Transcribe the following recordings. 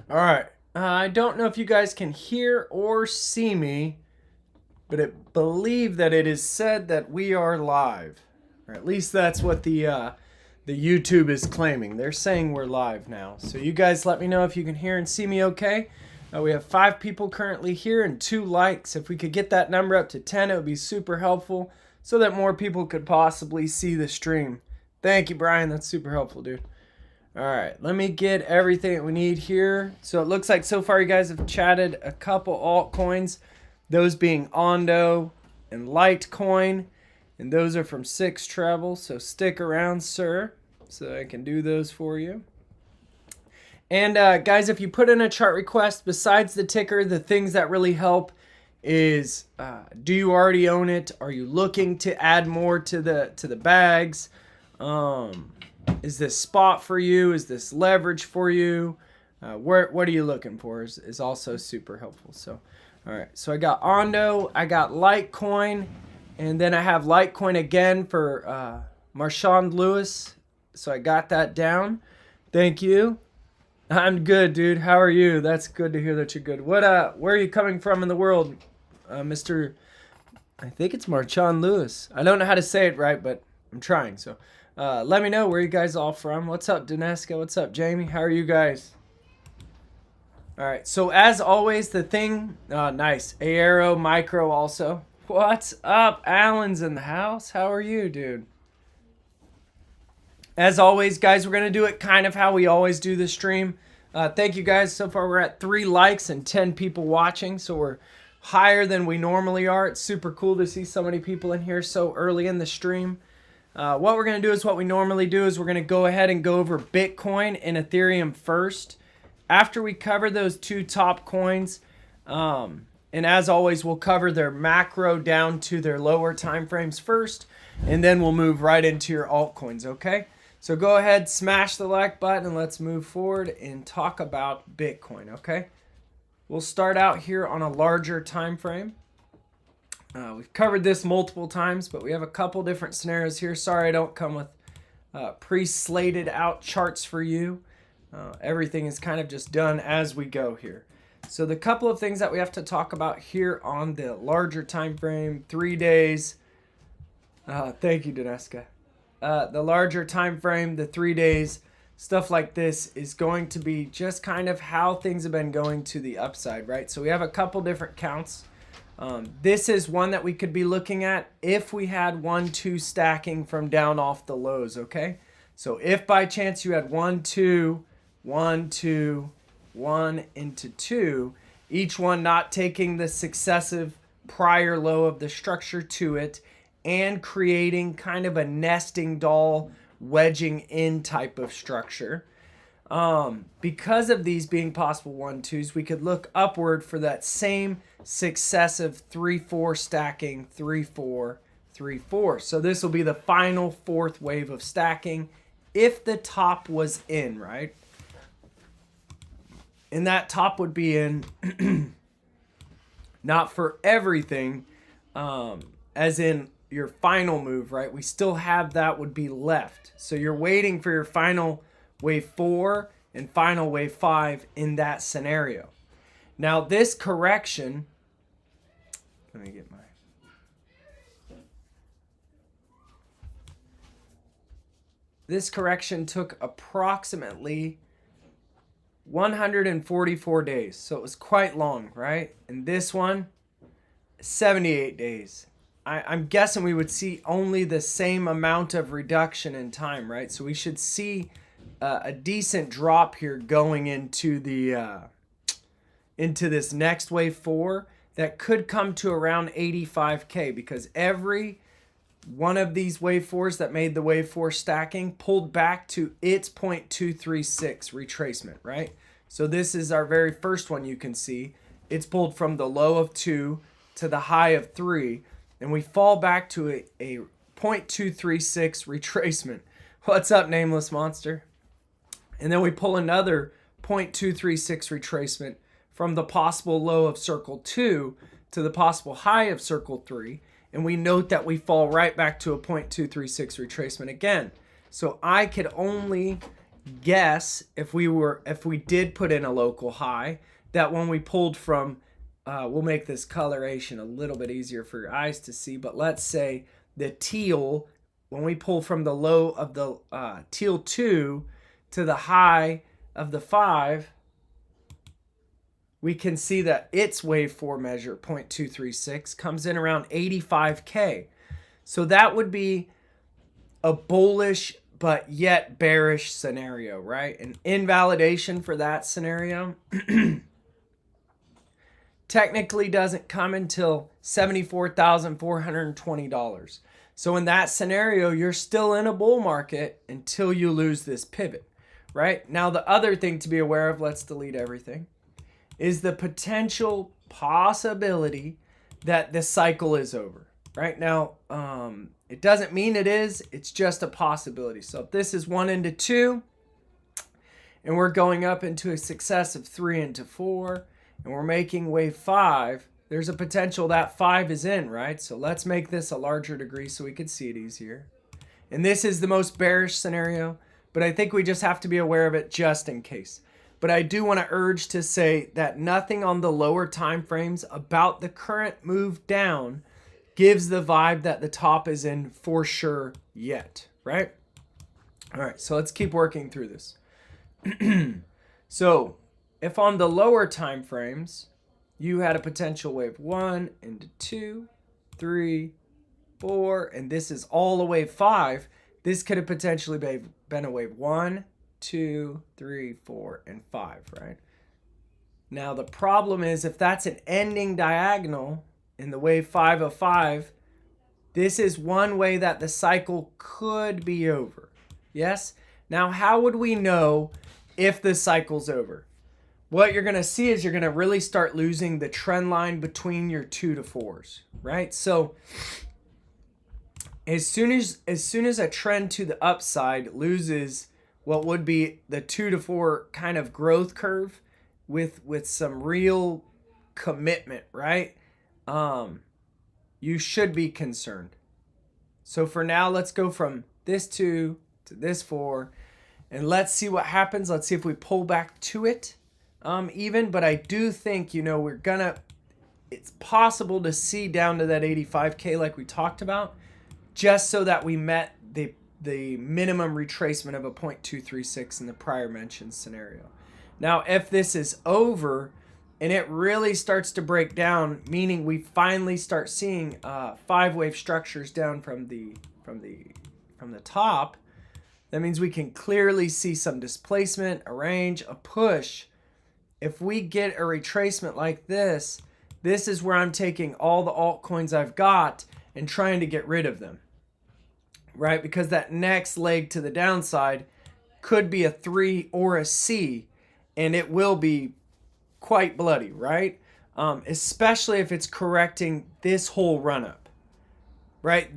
All right. I don't know if you guys can hear or see me, but I believe that it is said that we are live, or at least that's what the YouTube is claiming. They're saying we're live now. So you guys let me know if you can hear and see me okay. We have 5 people currently here and 2 likes. If we could get that number up to 10, it would be super helpful so that more people could possibly see the stream. Thank you, Brian. That's super helpful, dude. All right, let me get everything that we need here. So it looks like so far you guys have chatted a couple altcoins, those being ONDO and Litecoin, and those are from 6 Treble. So stick around, sir, so I can do those for you. And guys, if you put in a chart request, besides the ticker, the things that really help is do you already own it? Are you looking to add more to the bags? Is this spot for you? Is this leverage for you? What are you looking for is also super helpful. So, all right. So I got ONDO, I got Litecoin, and then I have Litecoin again for Marchand Lewis. So I got that down. Thank you. I'm good, dude. How are you? That's good to hear that you're good. Where are you coming from in the world, Mr. I think it's Marchand Lewis. I don't know how to say it right, but I'm trying. So let me know where you guys all from. What's up, Daneska? What's up, Jamie? How are you guys? All right. So as always, the thing, nice. AERO Micro also. What's up? Alan's in the house. How are you, dude? As always, guys, we're going to do it kind of how we always do the stream. Thank you, guys. So far, we're at 3 likes and 10 people watching, so we're higher than we normally are. It's super cool to see so many people in here so early in the stream. What we're going to do is what we normally do is we're going to go ahead and go over Bitcoin and Ethereum first. After we cover those 2 top coins, and as always, we'll cover their macro down to their lower time frames first, and then we'll move right into your altcoins, okay? So go ahead, smash the like button, and let's move forward and talk about Bitcoin, okay? We'll start out here on a larger time frame. We've covered this multiple times, but we have a couple different scenarios here. Sorry I don't come with pre-slated out charts for you. Everything is kind of just done as we go here. So the couple of things that we have to talk about here on the larger time frame, 3 days. Thank you, Daneska. The larger time frame, the 3 days, stuff like this is going to be just kind of how things have been going to the upside, right? So we have a couple different counts. This is one that we could be looking at if we had 1-2 stacking from down off the lows, okay? So if by chance you had 1, 2, 1, 2, 1 into 2, each one not taking the successive prior low of the structure to it, and creating kind of a nesting doll wedging in type of structure. Because of these being possible 1-2s, we could look upward for that same successive 3-4 stacking, 3-4, 3-4. So this will be the final 4th wave of stacking if the top was in, right? And that top would be in not for everything, as in your final move, right? We still have that would be left. So you're waiting for your final wave 4 and final wave 5 in that scenario. Now this correction, let me get my, this correction took approximately 144 days. So it was quite long, right? And this one, 78 days. I'm guessing we would see only the same amount of reduction in time, right? So we should see a decent drop here going into the into this next wave 4 that could come to around 85K, because every one of these wave 4s that made the wave 4 stacking pulled back to its 0.236 retracement, right? So this is our very first one. You can see it's pulled from the low of 2 to the high of 3. And we fall back to a 0.236 retracement. What's up, Nameless Monster? And then we pull another 0.236 retracement from the possible low of circle 2 to the possible high of circle 3. And we note that we fall right back to a 0.236 retracement again. So I could only guess if we did put in a local high, that when we pulled from, we'll make this coloration a little bit easier for your eyes to see, but let's say the teal, when we pull from the low of the teal 2 to the high of the 5, we can see that its wave 4 measure, 0.236, comes in around 85K. So that would be a bullish but yet bearish scenario, right? An invalidation for that scenario technically doesn't come until $74,420. So in that scenario, you're still in a bull market until you lose this pivot, right? Now, the other thing to be aware of, let's delete everything, is the potential possibility that the cycle is over. Right now, it doesn't mean it is, it's just a possibility. So if this is 1 into 2, and we're going up into a successive 3 into 4, and we're making wave 5, there's a potential that 5 is in, right? So let's make this a larger degree so we can see it easier. And this is the most bearish scenario, but I think we just have to be aware of it just in case. But I do want to urge to say that nothing on the lower time frames about the current move down gives the vibe that the top is in for sure yet, right? All right, so let's keep working through this. So if on the lower time frames, you had a potential wave 1 into 2, 3, 4, and this is all a wave 5, this could have potentially been a wave 1, 2, 3, 4, and 5, right? Now the problem is if that's an ending diagonal in the wave 5 of 5, this is one way that the cycle could be over. Yes? Now how would we know if the cycle's over? What you're going to see is you're going to really start losing the trend line between your 2 to 4s, right? So as soon as a trend to the upside loses what would be the 2 to 4 kind of growth curve with some real commitment, right? You should be concerned. So for now, let's go from this 2 to this 4, and let's see what happens. Let's see if we pull back to it even, but I do think, you know, it's possible to see down to that 85K like we talked about, just so that we met the minimum retracement of a 0.236 in the prior mentioned scenario. Now, if this is over and it really starts to break down, meaning we finally start seeing 5-wave structures down from the top, that means we can clearly see some displacement, a range, a push. If we get a retracement like this, this is where I'm taking all the altcoins I've got and trying to get rid of them, right? Because that next leg to the downside could be a 3 or a C, and it will be quite bloody, right? Especially if it's correcting this whole run-up, right?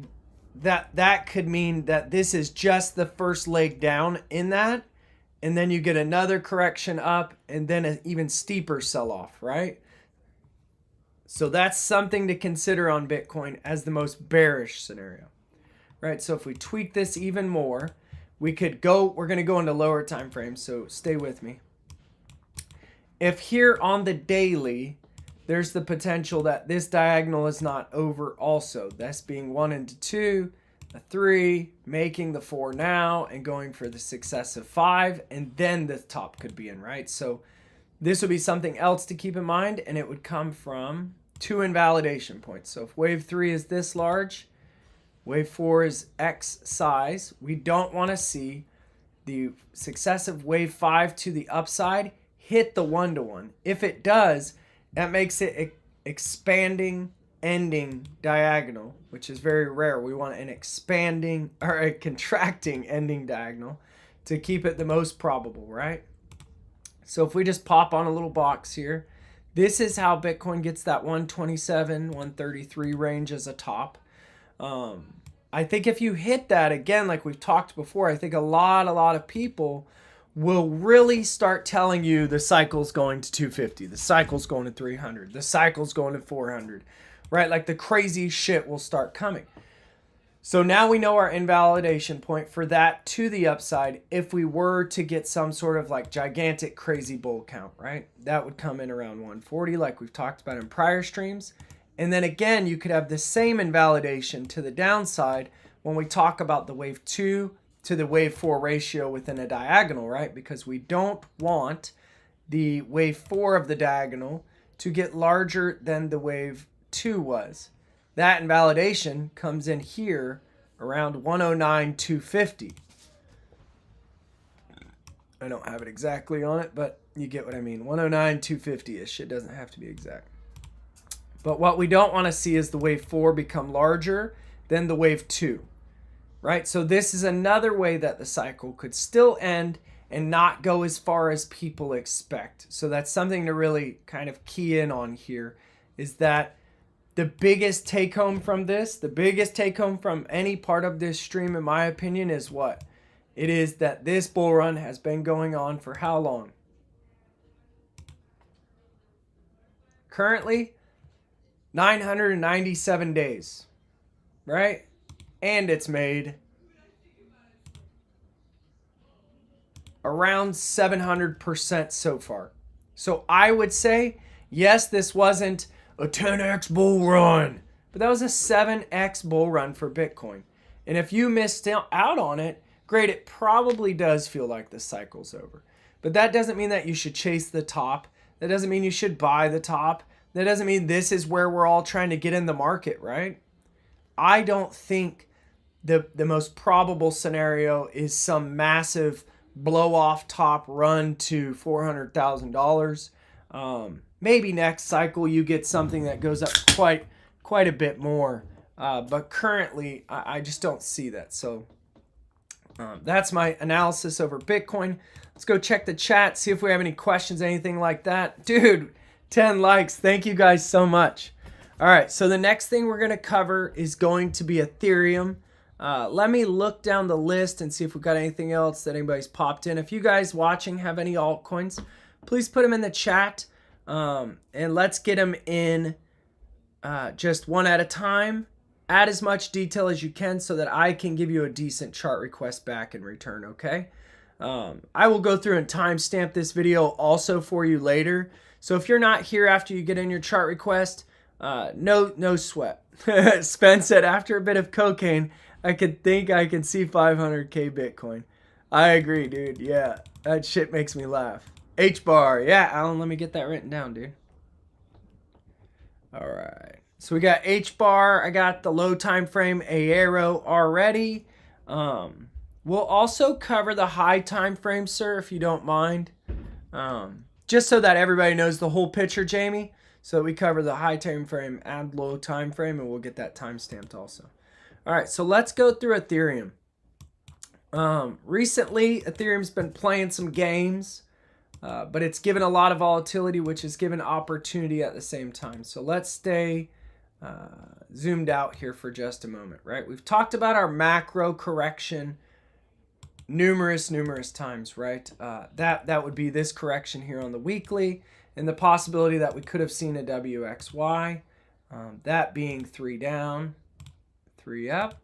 That could mean that this is just the first leg down in that, and then you get another correction up, and then an even steeper sell-off, right? So that's something to consider on Bitcoin as the most bearish scenario, right? So if we tweak this even more, we're going to go into lower time frames, so stay with me. If here on the daily, there's the potential that this diagonal is not over also, this being 1 into 2, a 3, making the 4 now, and going for the successive 5, and then the top could be in, right? So this would be something else to keep in mind, and it would come from 2 invalidation points. So if wave 3 is this large, wave 4 is X size, we don't want to see the successive wave 5 to the upside hit the 1-to-1. If it does, that makes it expanding ending diagonal, which is very rare. We want an expanding or a contracting ending diagonal to keep it the most probable, right? So if we just pop on a little box here, this is how Bitcoin gets that 127, 133 range as a top. I think if you hit that, again, like we've talked before, I think a lot of people will really start telling you the cycle's going to 250, the cycle's going to 300, the cycle's going to 400, right? Like the crazy shit will start coming. So now we know our invalidation point for that to the upside. If we were to get some sort of like gigantic crazy bull count, right? That would come in around 140 like we've talked about in prior streams. And then again, you could have the same invalidation to the downside when we talk about the wave 2 to the wave 4 ratio within a diagonal, right? Because we don't want the wave 4 of the diagonal to get larger than the wave 2 was. That invalidation comes in here around 109,250. I don't have it exactly on it, but you get what I mean. 109,250-ish. It doesn't have to be exact. But what we don't want to see is the wave 4 become larger than the wave 2, right? So this is another way that the cycle could still end and not go as far as people expect. So that's something to really kind of key in on here, is that the biggest take home from this, the biggest take home from any part of this stream, in my opinion, is what? It is that this bull run has been going on for how long? Currently, 997 days, right? And it's made around 700% so far. So I would say, yes, this wasn't a 10x bull run, but that was a 7x bull run for Bitcoin. And if you missed out on it, great, it probably does feel like the cycle's over. But that doesn't mean that you should chase the top. That doesn't mean you should buy the top. That doesn't mean this is where we're all trying to get in the market, right? I don't think the most probable scenario is some massive blow off top run to $400,000. Maybe next cycle you get something that goes up quite a bit more. But currently, I just don't see that. So that's my analysis over Bitcoin. Let's go check the chat, see if we have any questions, anything like that. Dude, 10 likes. Thank you guys so much. All right, so the next thing we're going to cover is going to be Ethereum. Let me look down the list and see if we've got anything else that anybody's popped in. If you guys watching have any altcoins, please put them in the chat. And let's get them in just one at a time. Add as much detail as you can so that I can give you a decent chart request back in return, okay? I will go through and timestamp this video also for you later. So if you're not here after you get in your chart request, no sweat. Spence said, after a bit of cocaine, I could think I can see 500K Bitcoin. I agree, dude. Yeah, that shit makes me laugh. HBAR. Yeah, Alan, let me get that written down, dude. All right. So we got HBAR. I got the low time frame AERO already. We'll also cover the high time frame, sir, if you don't mind. Just so that everybody knows the whole picture, Jamie. So we cover the high time frame and low time frame, and we'll get that time stamped also. All right, so let's go through Ethereum. Recently, Ethereum's been playing some games, but it's given a lot of volatility, which has given opportunity at the same time. So let's stay zoomed out here for just a moment, right? We've talked about our macro correction numerous times, right? That would be this correction here on the weekly, and the possibility that we could have seen a WXY, that being 3 down, 3 up,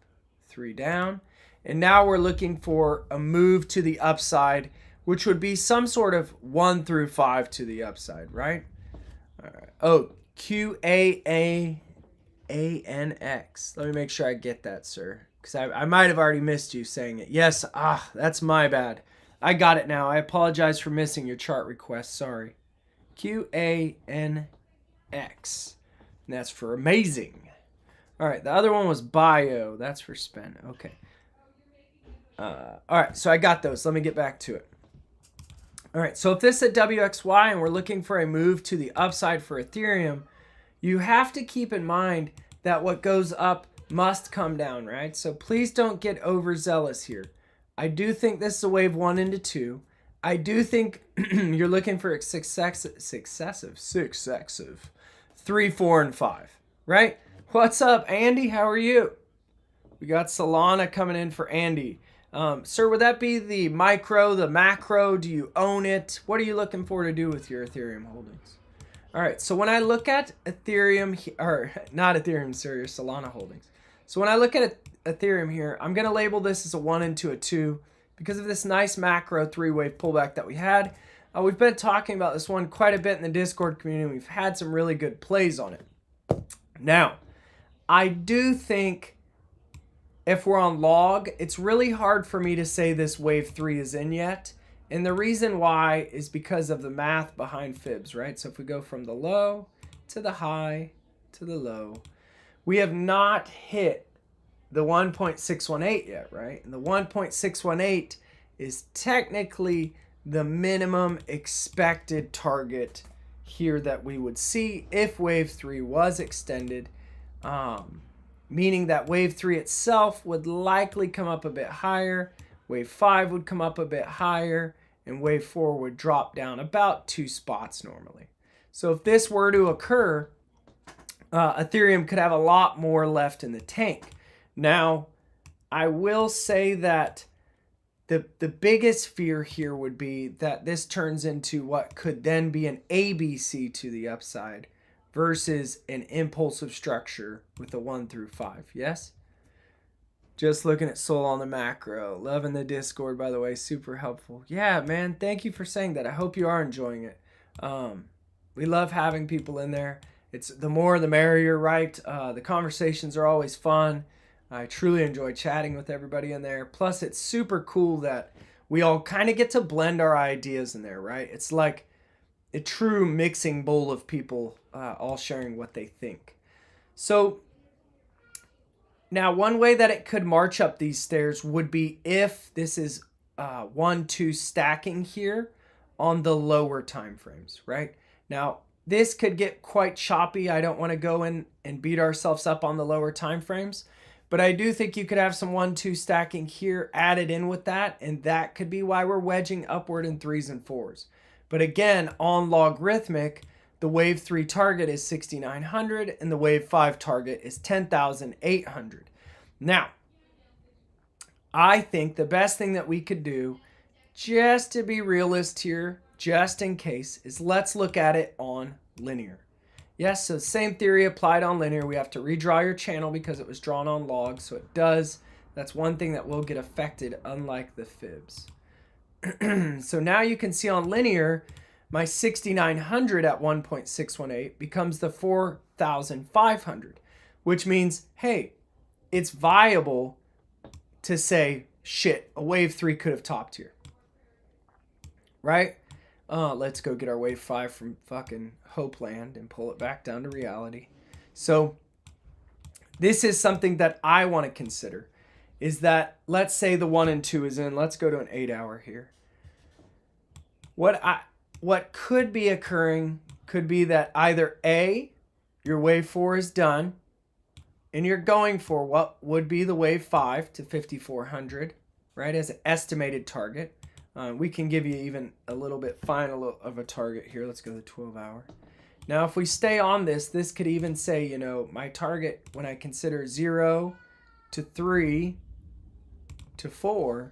3 down. And now we're looking for a move to the upside, which would be some sort of 1 through 5 to the upside, right? All right. Oh, QANX. Let me make sure I get that, sir, because I might have already missed you saying it. Yes, that's my bad. I got it now. I apologize for missing your chart request. Sorry. QANX. And that's for amazing. All right, the other one was bio. That's for spend. Okay. All right, so I got those. Let me get back to it. All right, so if this is a WXY and we're looking for a move to the upside for Ethereum, you have to keep in mind that what goes up must come down, right? So please don't get overzealous here. I do think this is a wave 1 into 2. I do think you're looking for a successive 3, 4, and 5, right? What's up, Andy? How are you? We got Solana coming in for Andy. Sir, would that be the micro, the macro? Do you own it? What are you looking for to do with your Ethereum holdings? All right, so when I look at Ethereum, or not Ethereum, sir, your Solana holdings. So when I look at Ethereum here, I'm going to label this as a 1 into a 2 because of this nice macro 3-wave pullback that we had. We've been talking about this one quite a bit in the Discord community. We've had some really good plays on it. Now, I do think if we're on log, it's really hard for me to say this wave 3 is in yet. And the reason why is because of the math behind fibs, right? So if we go from the low to the high to the low, we have not hit the 1.618 yet, right? And the 1.618 is technically the minimum expected target here that we would see if wave 3 was extended, meaning that wave 3 itself would likely come up a bit higher, wave 5 would come up a bit higher, and wave 4 would drop down about 2 spots normally. So if this were to occur, Ethereum could have a lot more left in the tank. Now, I will say that the biggest fear here would be that this turns into what could then be an ABC to the upside versus an impulsive structure with a 1 through 5. Yes? Just looking at Soul on the macro. Loving the Discord, by the way. Super helpful. Yeah, man. Thank you for saying that. I hope you are enjoying it. We love having people in there. It's the more the merrier, right? The conversations are always fun. I truly enjoy chatting with everybody in there. Plus, it's super cool that we all kind of get to blend our ideas in there, right? It's like a true mixing bowl of people all sharing what they think. So now one way that it could march up these stairs would be if this is 1-2 stacking here on the lower time frames, right? Now, this could get quite choppy. I don't want to go in and beat ourselves up on the lower time frames. But I do think you could have some 1-2 stacking here added in with that, and that could be why we're wedging upward in 3s and 4s. But again, on logarithmic, the wave 3 target is 6,900 and the wave 5 target is 10,800. Now, I think the best thing that we could do, just to be realist here, just in case, is let's look at it on linear. Yes, so same theory applied on linear. We have to redraw your channel because it was drawn on log, so it does. That's one thing that will get affected, unlike the fibs. So now you can see on linear, my 6,900 at 1.618 becomes the 4,500, which means, hey, it's viable to say, shit, a wave 3 could have topped here, right? Let's go get our wave 5 from fucking Hopeland and pull it back down to reality. So this is something that I want to consider, is that let's say the 1 and 2 is in. Let's go to an 8-hour here. What could be occurring could be that either A, your wave 4 is done and you're going for what would be the wave 5 to 5,400, right, as an estimated target. We can give you even a little bit final of a target here. Let's go to the 12-hour. Now, if we stay on this, this could even say, you know, my target when I consider 0 to 3 to 4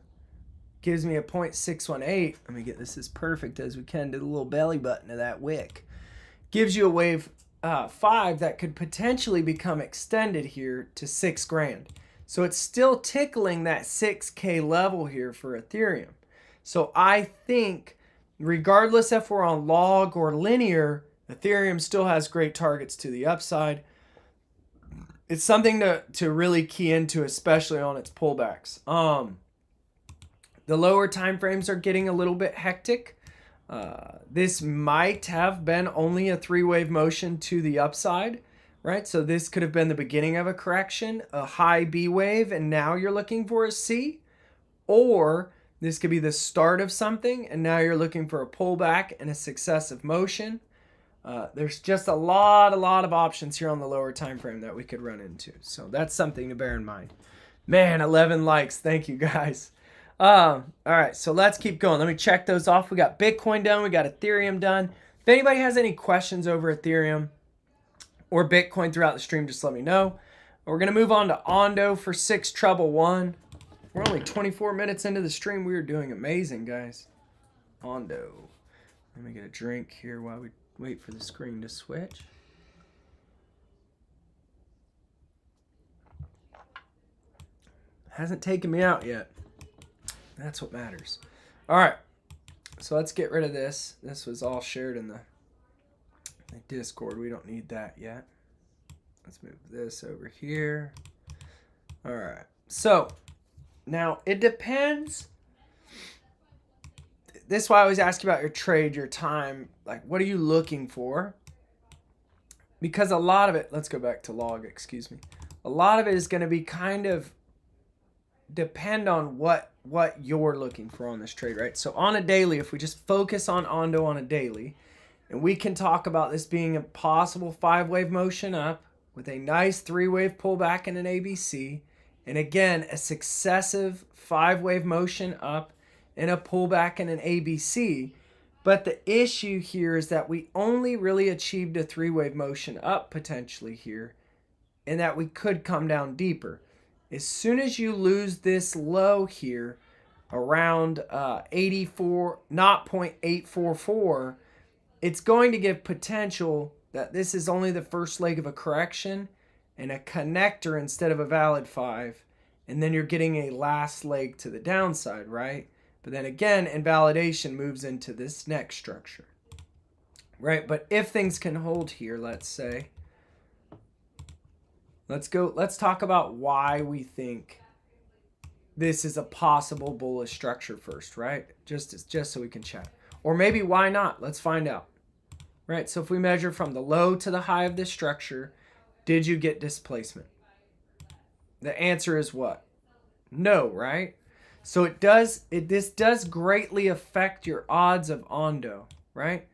gives me a 0.618. Let me get this as perfect as we can to the little belly button of that wick. Gives you a wave 5 that could potentially become extended here to 6 grand. So it's still tickling that 6K level here for Ethereum. So I think regardless if we're on log or linear, Ethereum still has great targets to the upside. It's something to really key into, especially on its pullbacks. The lower time frames are getting a little bit hectic. This might have been only a 3-wave motion to the upside, right? So this could have been the beginning of a correction, a high B wave, and now you're looking for a C. Or this could be the start of something, and now you're looking for a pullback and a successive motion. There's just a lot of options here on the lower time frame that we could run into. So that's something to bear in mind. Man, 11 likes. Thank you, guys. All right, so let's keep going. Let me check those off. We got Bitcoin done. We got Ethereum done. If anybody has any questions over Ethereum or Bitcoin throughout the stream, just let me know. We're going to move on to ONDO for 6,111. We're only 24 minutes into the stream. We are doing amazing, guys. ONDO. Let me get a drink here while we wait for the screen to switch. Hasn't taken me out yet. That's what matters. All right. So let's get rid of this. This was all shared in the Discord. We don't need that yet. Let's move this over here. All right. So now it depends. This is why I always ask you about your trade, your time. Like, what are you looking for? Because a lot of it, let's go back to log, excuse me. A lot of it is going to be kind of depend on what you're looking for on this trade, right? So on a daily, if we just focus on ONDO on a daily, and we can talk about this being a possible 5-wave motion up with a nice 3-wave pullback in an ABC, and again, a successive 5-wave motion up and a pullback in an ABC. But the issue here is that we only really achieved a 3-wave motion up potentially here, and that we could come down deeper. As soon as you lose this low here around 84, not 0.844, it's going to give potential that this is only the first leg of a correction and a connector instead of a valid 5. And then you're getting a last leg to the downside, right? But then again, invalidation moves into this next structure, right? But if things can hold here, let's say, let's talk about why we think this is a possible bullish structure first, right? Just so we can chat. Or maybe why not? Let's find out, right? So if we measure from the low to the high of this structure, did you get displacement? The answer is what? No, right? So this does greatly affect your odds of ONDO, right?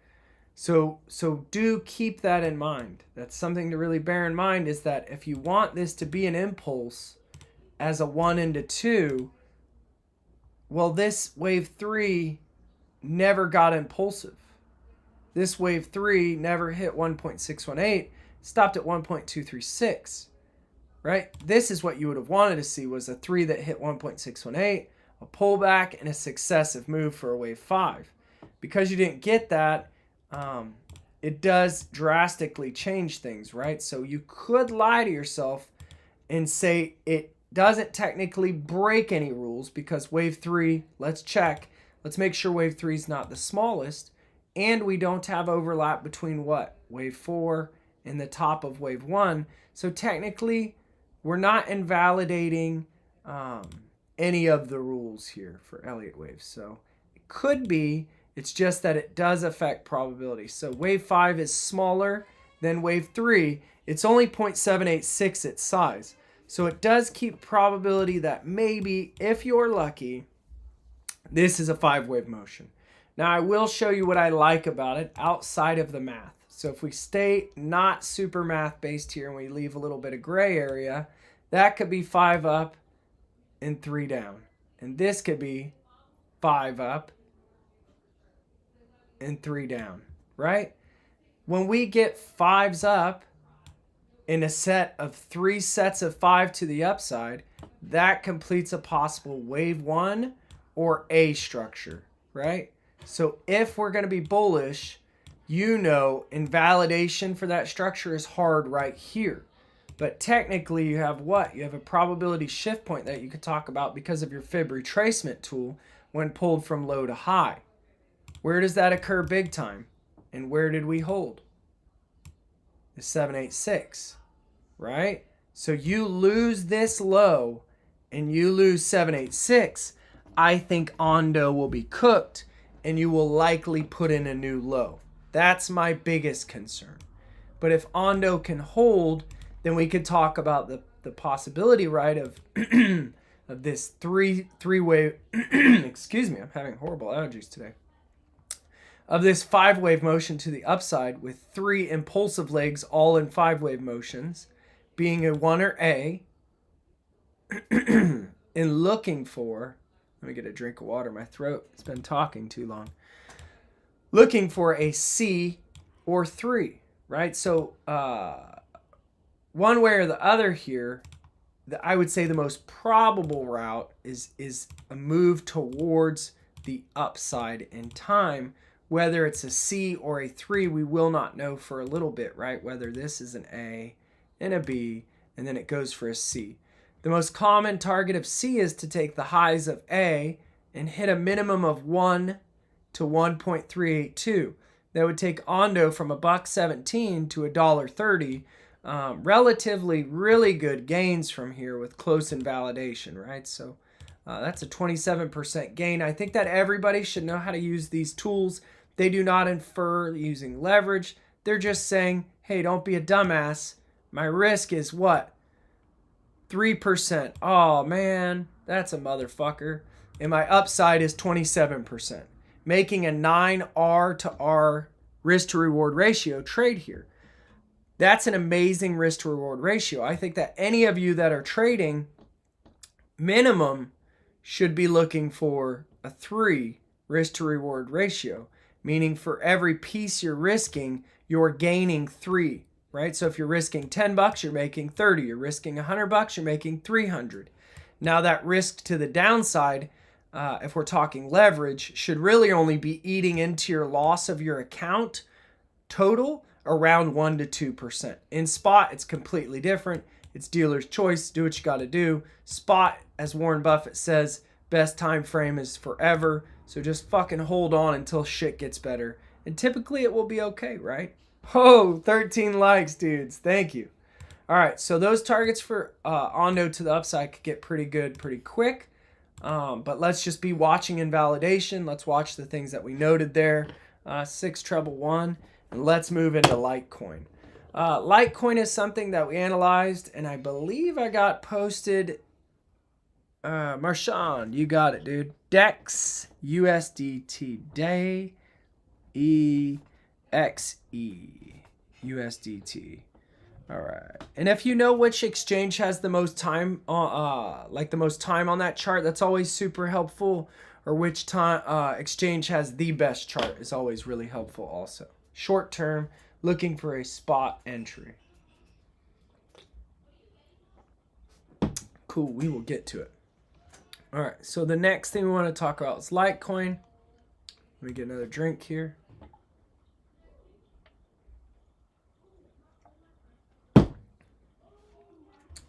So do keep that in mind. That's something to really bear in mind, is that if you want this to be an impulse as a 1 into 2, well, this wave 3 never got impulsive. This wave 3 never hit 1.618, stopped at 1.236, right? This is what you would have wanted to see, was a 3 that hit 1.618, a pullback, and a successive move for a wave 5. Because you didn't get that, it does drastically change things, right? So you could lie to yourself and say it doesn't technically break any rules because wave 3, let's check. Let's make sure wave 3 is not the smallest, and we don't have overlap between what? Wave 4 and the top of wave 1. So technically, we're not invalidating any of the rules here for Elliott waves. So it could be, it's just that it does affect probability. So wave 5 is smaller than wave 3. It's only 0.786 its size. So it does keep probability that maybe, if you're lucky, this is a 5-wave motion. Now I will show you what I like about it outside of the math. So if we stay not super math based here and we leave a little bit of gray area, that could be 5 up and 3 down. And this could be 5 up and 3 down, right? When we get 5s up in a set of 3 sets of 5 to the upside, that completes a possible wave 1 or A structure, right? So if we're going to be bullish, you know, invalidation for that structure is hard right here. But technically you have what? You have a probability shift point that you could talk about because of your fib retracement tool when pulled from low to high. Where does that occur big time? And where did we hold? The 786, right? So you lose this low and you lose 786, I think ONDO will be cooked and you will likely put in a new low. That's my biggest concern. But if ONDO can hold, then we could talk about the possibility, right, of of this three-wave, excuse me, I'm having horrible allergies today, of this 5-wave motion to the upside with 3 impulsive legs all in 5-wave motions, being a 1 or A, and looking for, let me get a drink of water, my throat, it's been talking too long, looking for a C or 3, right? So one way or the other here, I would say the most probable route is a move towards the upside in time. Whether it's a C or a 3, we will not know for a little bit, right? Whether this is an A and a B, and then it goes for a C. The most common target of C is to take the highs of A and hit a minimum of 1 to 1.382. That would take ONDO from $1.17 to $1.30. Relatively really good gains from here with close invalidation, right? So that's a 27% gain. I think that everybody should know how to use these tools. They do not infer using leverage. They're just saying, hey, don't be a dumbass. My risk is what? 3%. Oh, man, that's a motherfucker. And my upside is 27%. Making a 9R to R risk to reward ratio trade here. That's an amazing risk to reward ratio. I think that any of you that are trading, minimum should be looking for a 3 risk to reward ratio, meaning for every piece you're risking, you're gaining 3, right? So if you're risking $10, you're making 30. You're risking $100, you're making 300. Now that risk to the downside, if we're talking leverage, should really only be eating into your loss of your account total around 1 to 2%. In spot, it's completely different. It's dealer's choice. Do what you got to do. Spot, as Warren Buffett says, best time frame is forever. So just fucking hold on until shit gets better. And typically it will be okay, right? Oh, 13 likes, dudes. Thank you. All right, so those targets for ONDO to the upside could get pretty good pretty quick. But let's just be watching invalidation. Let's watch the things that we noted there. 611. And let's move into Litecoin. Litecoin is something that we analyzed, and I believe I got posted. Marshawn, you got it, dude. DEXE USDT Day EXE USDT. All right. And if you know which exchange has the most time, like the most time on that chart, that's always super helpful. Or which time exchange has the best chart is always really helpful also. Short term, looking for a spot entry. Cool, we will get to it. All right, so the next thing we want to talk about is Litecoin. Let me get another drink here.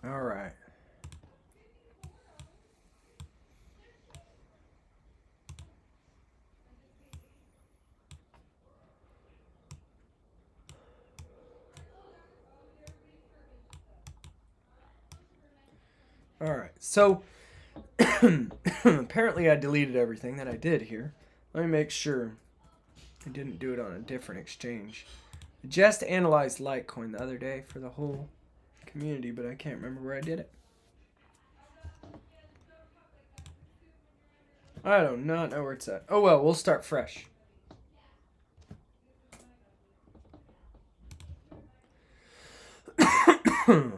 All right. All right, so apparently I deleted everything that I did here. Let me make sure I didn't do it on a different exchange. I just analyzed Litecoin the other day for the whole community, but I can't remember where I did it. I do not know where it's at. Oh well, we'll start fresh. All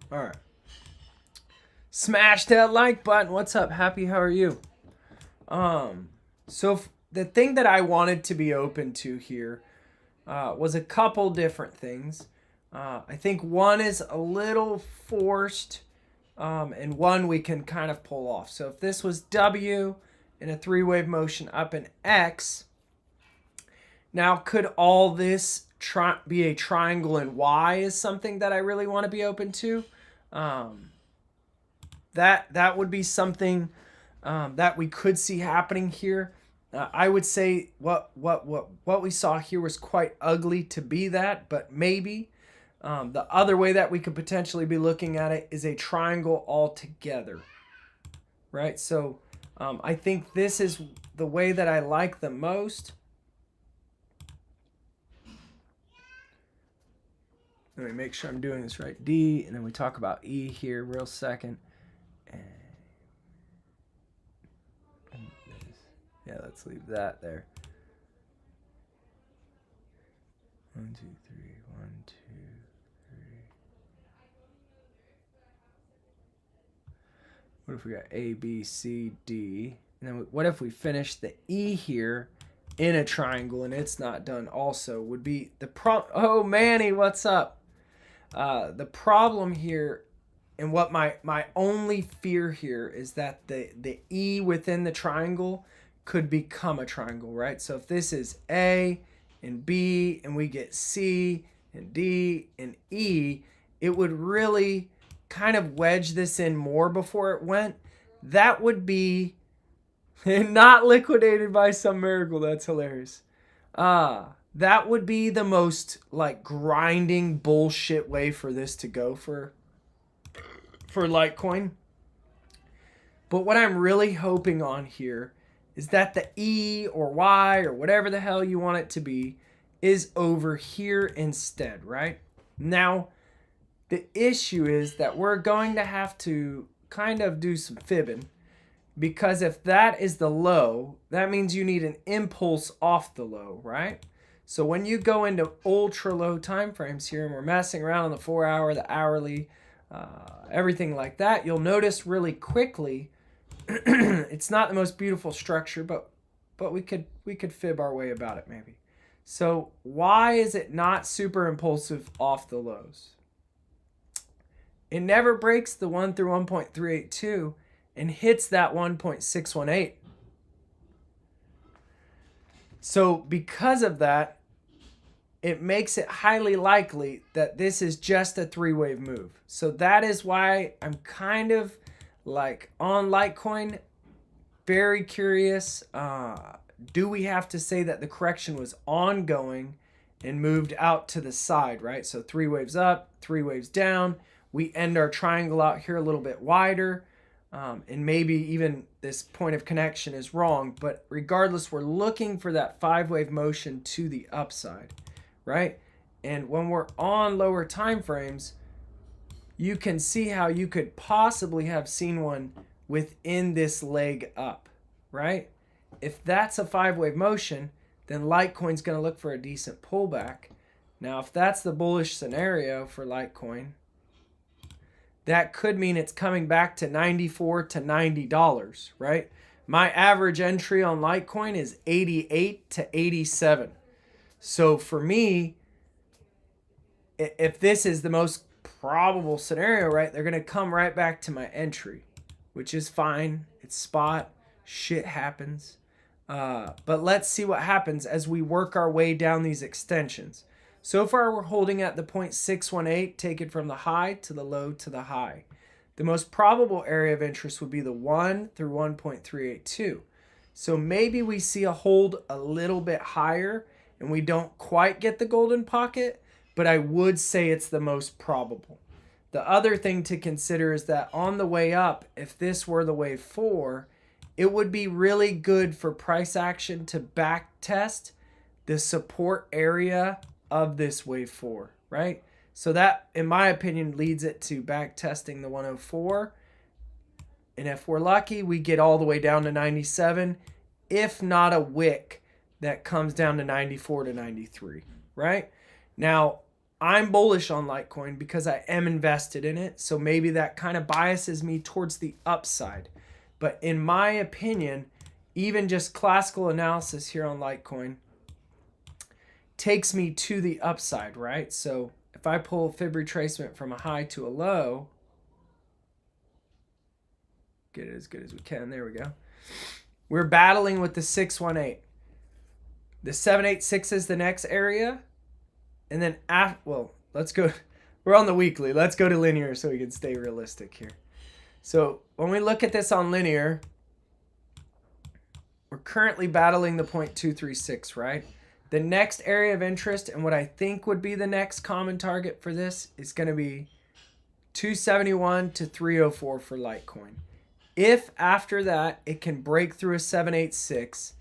right. Smash that like button. What's up, Happy? How are you? So the thing that I wanted to be open to here was a couple different things. I think one is a little forced, and one we can kind of pull off. So if this was W in a 3-wave motion up in X, now could all this be a triangle in Y is something that I really want to be open to. That would be something that we could see happening here. I would say what we saw here was quite ugly to be that, but maybe. The other way that we could potentially be looking at it is a triangle altogether, right? So I think this is the way that I like the most. Let me make sure I'm doing this right. D, and then we talk about E here real second. Yeah, let's leave that there. 1, 2, 3, 1, 2, 3. What if we got A, B, C, D? And then what if we finish the E here in a triangle and it's not done also? Would be the Oh, Manny, what's up? The problem here, and what my only fear here is that the E within the triangle could become a triangle, right? So if this is A and B and we get C and D and E, it would really kind of wedge this in more before it went, that would be not liquidated by some miracle. That's hilarious. That would be the most like grinding bullshit way for this to go for Litecoin. But what I'm really hoping on here is that the E or Y or whatever the hell you want it to be is over here instead, right? Now, the issue is that we're going to have to kind of do some fibbing, because if that is the low, that means you need an impulse off the low, right? So when you go into ultra low time frames here, and we're messing around on the 4 hour, the hourly, everything like that, you'll notice really quickly it's not the most beautiful structure, but we could fib our way about it maybe. So why is it not super impulsive off the lows? It never breaks the 1 through 1.382 and hits that 1.618. So because of that, it makes it highly likely that this is just a 3-wave move. So that is why I'm kind of like on Litecoin, very curious. Do we have to say that the correction was ongoing and moved out to the side, right? So 3 waves up, 3 waves down. We end our triangle out here a little bit wider. And maybe even this point of connection is wrong. But regardless, we're looking for that 5-wave motion to the upside, right? And when we're on lower time frames, you can see how you could possibly have seen one within this leg up, right? If that's a 5-wave motion, then Litecoin's going to look for a decent pullback. Now, if that's the bullish scenario for Litecoin, that could mean it's coming back to $94 to $90, right? My average entry on Litecoin is 88 to 87. So for me, if this is the most probable scenario, right, they're going to come right back to my entry, which is fine. It's spot. Shit happens. But let's see what happens as we work our way down these extensions. So far, we're holding at the 0.618, take it from the high to the low to the high. The most probable area of interest would be the 1 through 1.382. So maybe we see a hold a little bit higher and we don't quite get the golden pocket, but I would say it's the most probable. The other thing to consider is that on the way up, if this were the wave 4, it would be really good for price action to back test the support area of this wave 4, right? So that, in my opinion, leads it to back testing the 104. And if we're lucky, we get all the way down to 97, if not a wick that comes down to 94 to 93, right? Now, I'm bullish on Litecoin because I am invested in it. So maybe that kind of biases me towards the upside. But in my opinion, even just classical analysis here on Litecoin takes me to the upside, right? So if I pull fib retracement from a high to a low, get it as good as we can. There we go. We're battling with the 618. The 786 is the next area. And then, well, let's go. We're on the weekly. Let's go to linear so we can stay realistic here. So when we look at this on linear, we're currently battling the 0.236, right? The next area of interest, and what I think would be the next common target for this, is going to be 271 to 304 for Litecoin. If after that it can break through a 786,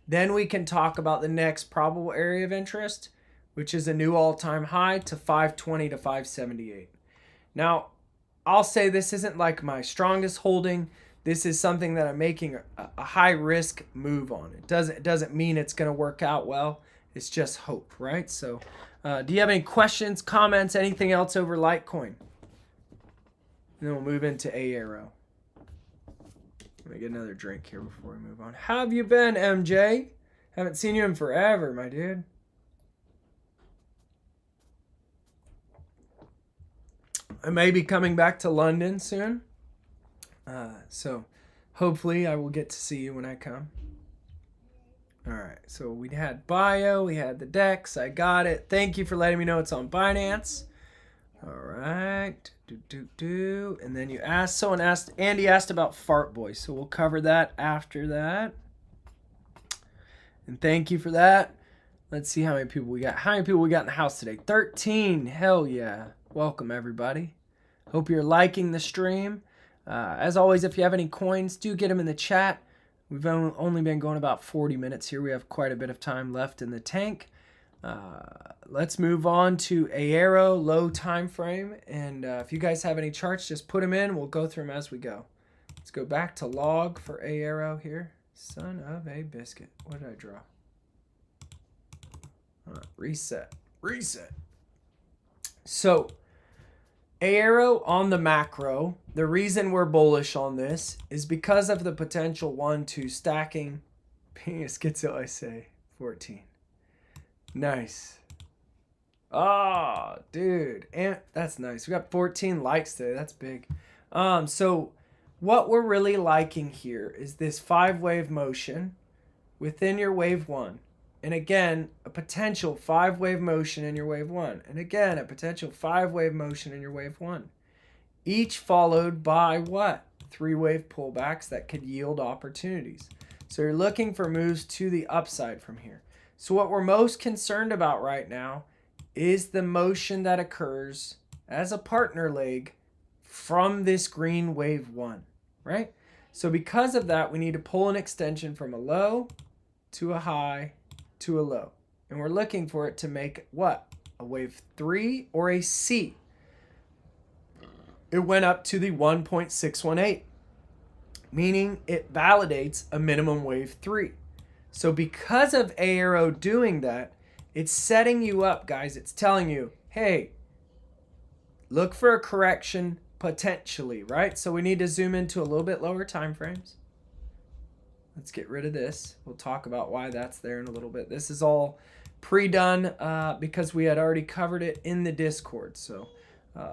then we can talk about the next probable area of interest, which is a new all-time high to 520 to 578. Now, I'll say this isn't like my strongest holding. This is something that I'm making a high-risk move on. It doesn't mean it's going to work out well. It's just hope, right? So do you have any questions, comments, anything else over Litecoin? And then we'll move into AERO. Let me get another drink here before we move on. How have you been, MJ? Haven't seen you in forever, my dude. I may be coming back to London soon. So hopefully I will get to see you when I come. All right, so we had bio, we had the DEXE, I got it. Thank you for letting me know it's on Binance. All right. And then you asked, Andy asked about FARTBOY. So we'll cover that after that. And thank you for that. Let's see how many people we got. How many people we got in the house today? 13. Hell yeah. Welcome, everybody. Hope you're liking the stream. As always, if you have any coins, do get them in the chat. We've only been going about 40 minutes here. We have quite a bit of time left in the tank. Let's move on to AERO, low time frame. And if you guys have any charts, just put them in. We'll go through them as we go. Let's go back to log for AERO here. Son of a biscuit. What did I draw? Reset. So AERO on the macro, the reason we're bullish on this is because of the potential 1-2 stacking. Penis gets it, I say. 14. Nice. Oh, dude. And that's nice. We got 14 likes today. That's big. So what we're really liking here is this 5-wave motion within your wave 1. And again, a potential 5-wave motion in your wave 1. And again, a potential 5-wave motion in your wave 1. Each followed by what? 3-wave pullbacks that could yield opportunities. So you're looking for moves to the upside from here. So what we're most concerned about right now is the motion that occurs as a partner leg from this green wave 1, right? So because of that, we need to pull an extension from a low to a high to a low. And we're looking for it to make what? A wave 3 or a C. It went up to the 1.618, meaning it validates a minimum wave 3. So because of AERO doing that, it's setting you up, guys. It's telling you, hey, look for a correction potentially, right? So we need to zoom into a little bit lower time frames. Let's get rid of this. We'll talk about why that's there in a little bit. This is all pre-done because we had already covered it in the Discord. So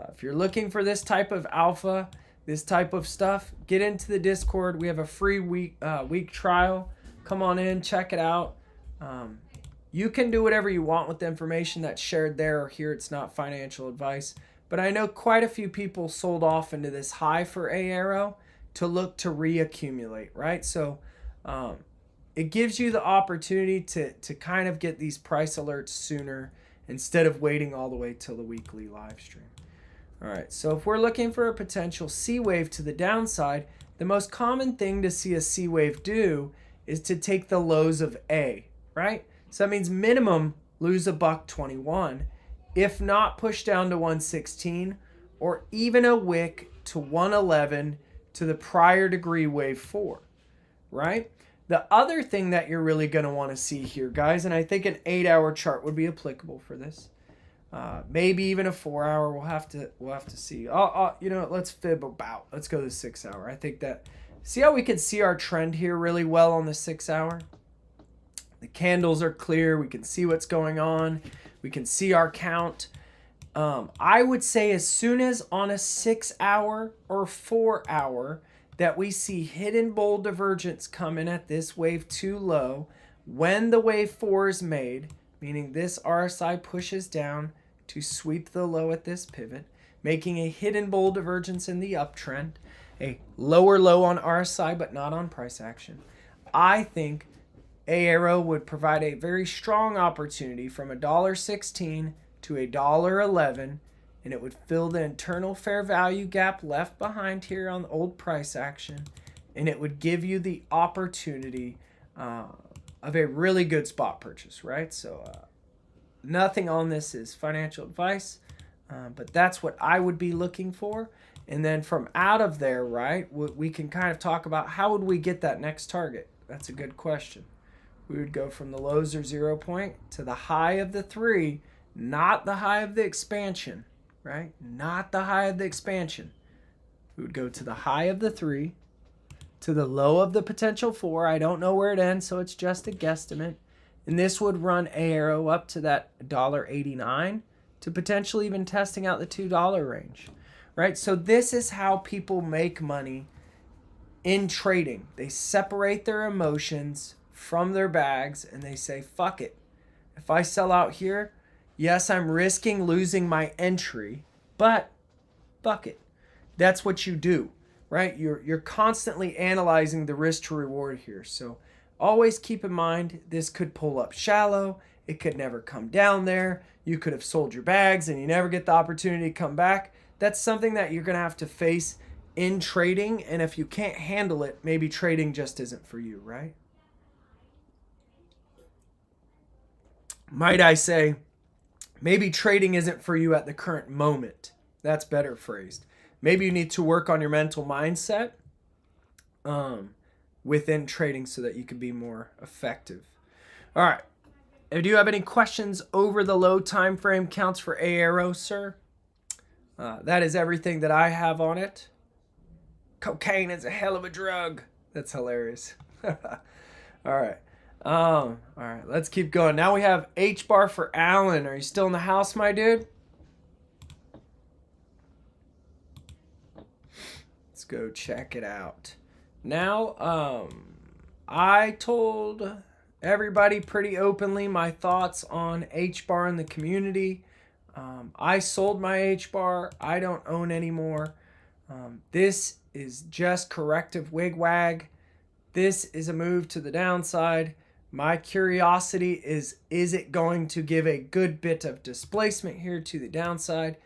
if you're looking for this type of alpha, this type of stuff, get into the Discord. We have a free week trial. Come on in, check it out. You can do whatever you want with the information that's shared there or here. It's not financial advice. But I know quite a few people sold off into this high for AERO to look to reaccumulate, right? So it gives you the opportunity to kind of get these price alerts sooner instead of waiting all the way till the weekly live stream. All right, so if we're looking for a potential C wave to the downside, the most common thing to see a C wave do is to take the lows of A, right? So that means minimum lose $1.21, if not push down to 116, or even a wick to 111 to the prior degree wave 4, right? The other thing that you're really going to want to see here, guys, and I think an 8-hour chart would be applicable for this. Maybe even a 4-hour. We'll have to see. You know, let's fib about. Let's go to the 6-hour. I think that. See how we can see our trend here really well on the 6-hour? The candles are clear. We can see what's going on. We can see our count. I would say as soon as on a 6-hour or 4-hour that we see hidden bull divergence come in at this wave 2 low, when the wave 4 is made, meaning this RSI pushes down to sweep the low at this pivot, making a hidden bull divergence in the uptrend, a lower low on RSI but not on price action. I think AERO would provide a very strong opportunity from $1.16 to $1.11, and it would fill the internal fair value gap left behind here on the old price action, and it would give you the opportunity of a really good spot purchase, right? So nothing on this is financial advice, but that's what I would be looking for. And then from out of there, right, we can kind of talk about how would we get that next target. That's a good question. We would go from the lows or 0 point to the high of the 3, not the high of the expansion, right? Not the high of the expansion. We would go to the high of the 3, to the low of the potential 4. I don't know where it ends, so it's just a guesstimate. And this would run AERO up to that $1.89 to potentially even testing out the $2 range, right? So this is how people make money in trading. They separate their emotions from their bags and they say, fuck it. If I sell out here, yes, I'm risking losing my entry, But fuck it. That's what you do, right? You're constantly analyzing the risk to reward here. So always keep in mind, this could pull up shallow. It could never come down there. You could have sold your bags and you never get the opportunity to come back. That's something that you're going to have to face in trading. And if you can't handle it, maybe trading just isn't for you, right? Might I say, maybe trading isn't for you at the current moment. That's better phrased. Maybe you need to work on your mental mindset within trading so that you can be more effective. All right. Do you have any questions over the low time frame counts for AERO, sir? That is everything that I have on it. Cocaine is a hell of a drug. That's hilarious. All right. All right, let's keep going. Now we have HBAR for Alan. Are you still in the house, my dude? Let's go check it out. Now, I told everybody pretty openly my thoughts on HBAR in the community. I sold my HBAR. I don't own anymore. This is just corrective wigwag. This is a move to the downside. My curiosity is it going to give a good bit of displacement here to the downside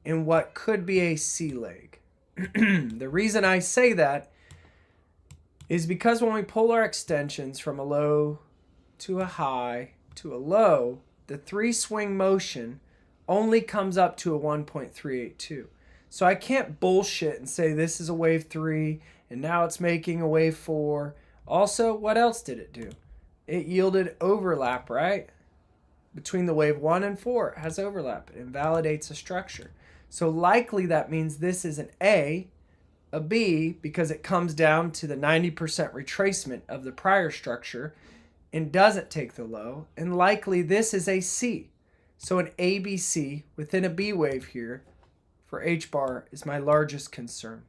in what could be a C leg? The reason I say that is because when we pull our extensions from a low to a high to a low, the 3 swing motion only comes up to a 1.382. So I can't bullshit and say this is a wave 3 and now it's making a wave 4. Also, what else did it do? It yielded overlap, right? Between the wave 1 and 4, it has overlap. It invalidates a structure. So likely that means this is an A, a B, because it comes down to the 90% retracement of the prior structure and doesn't take the low. And likely this is a C. So an ABC within a B wave here for HBAR is my largest concern.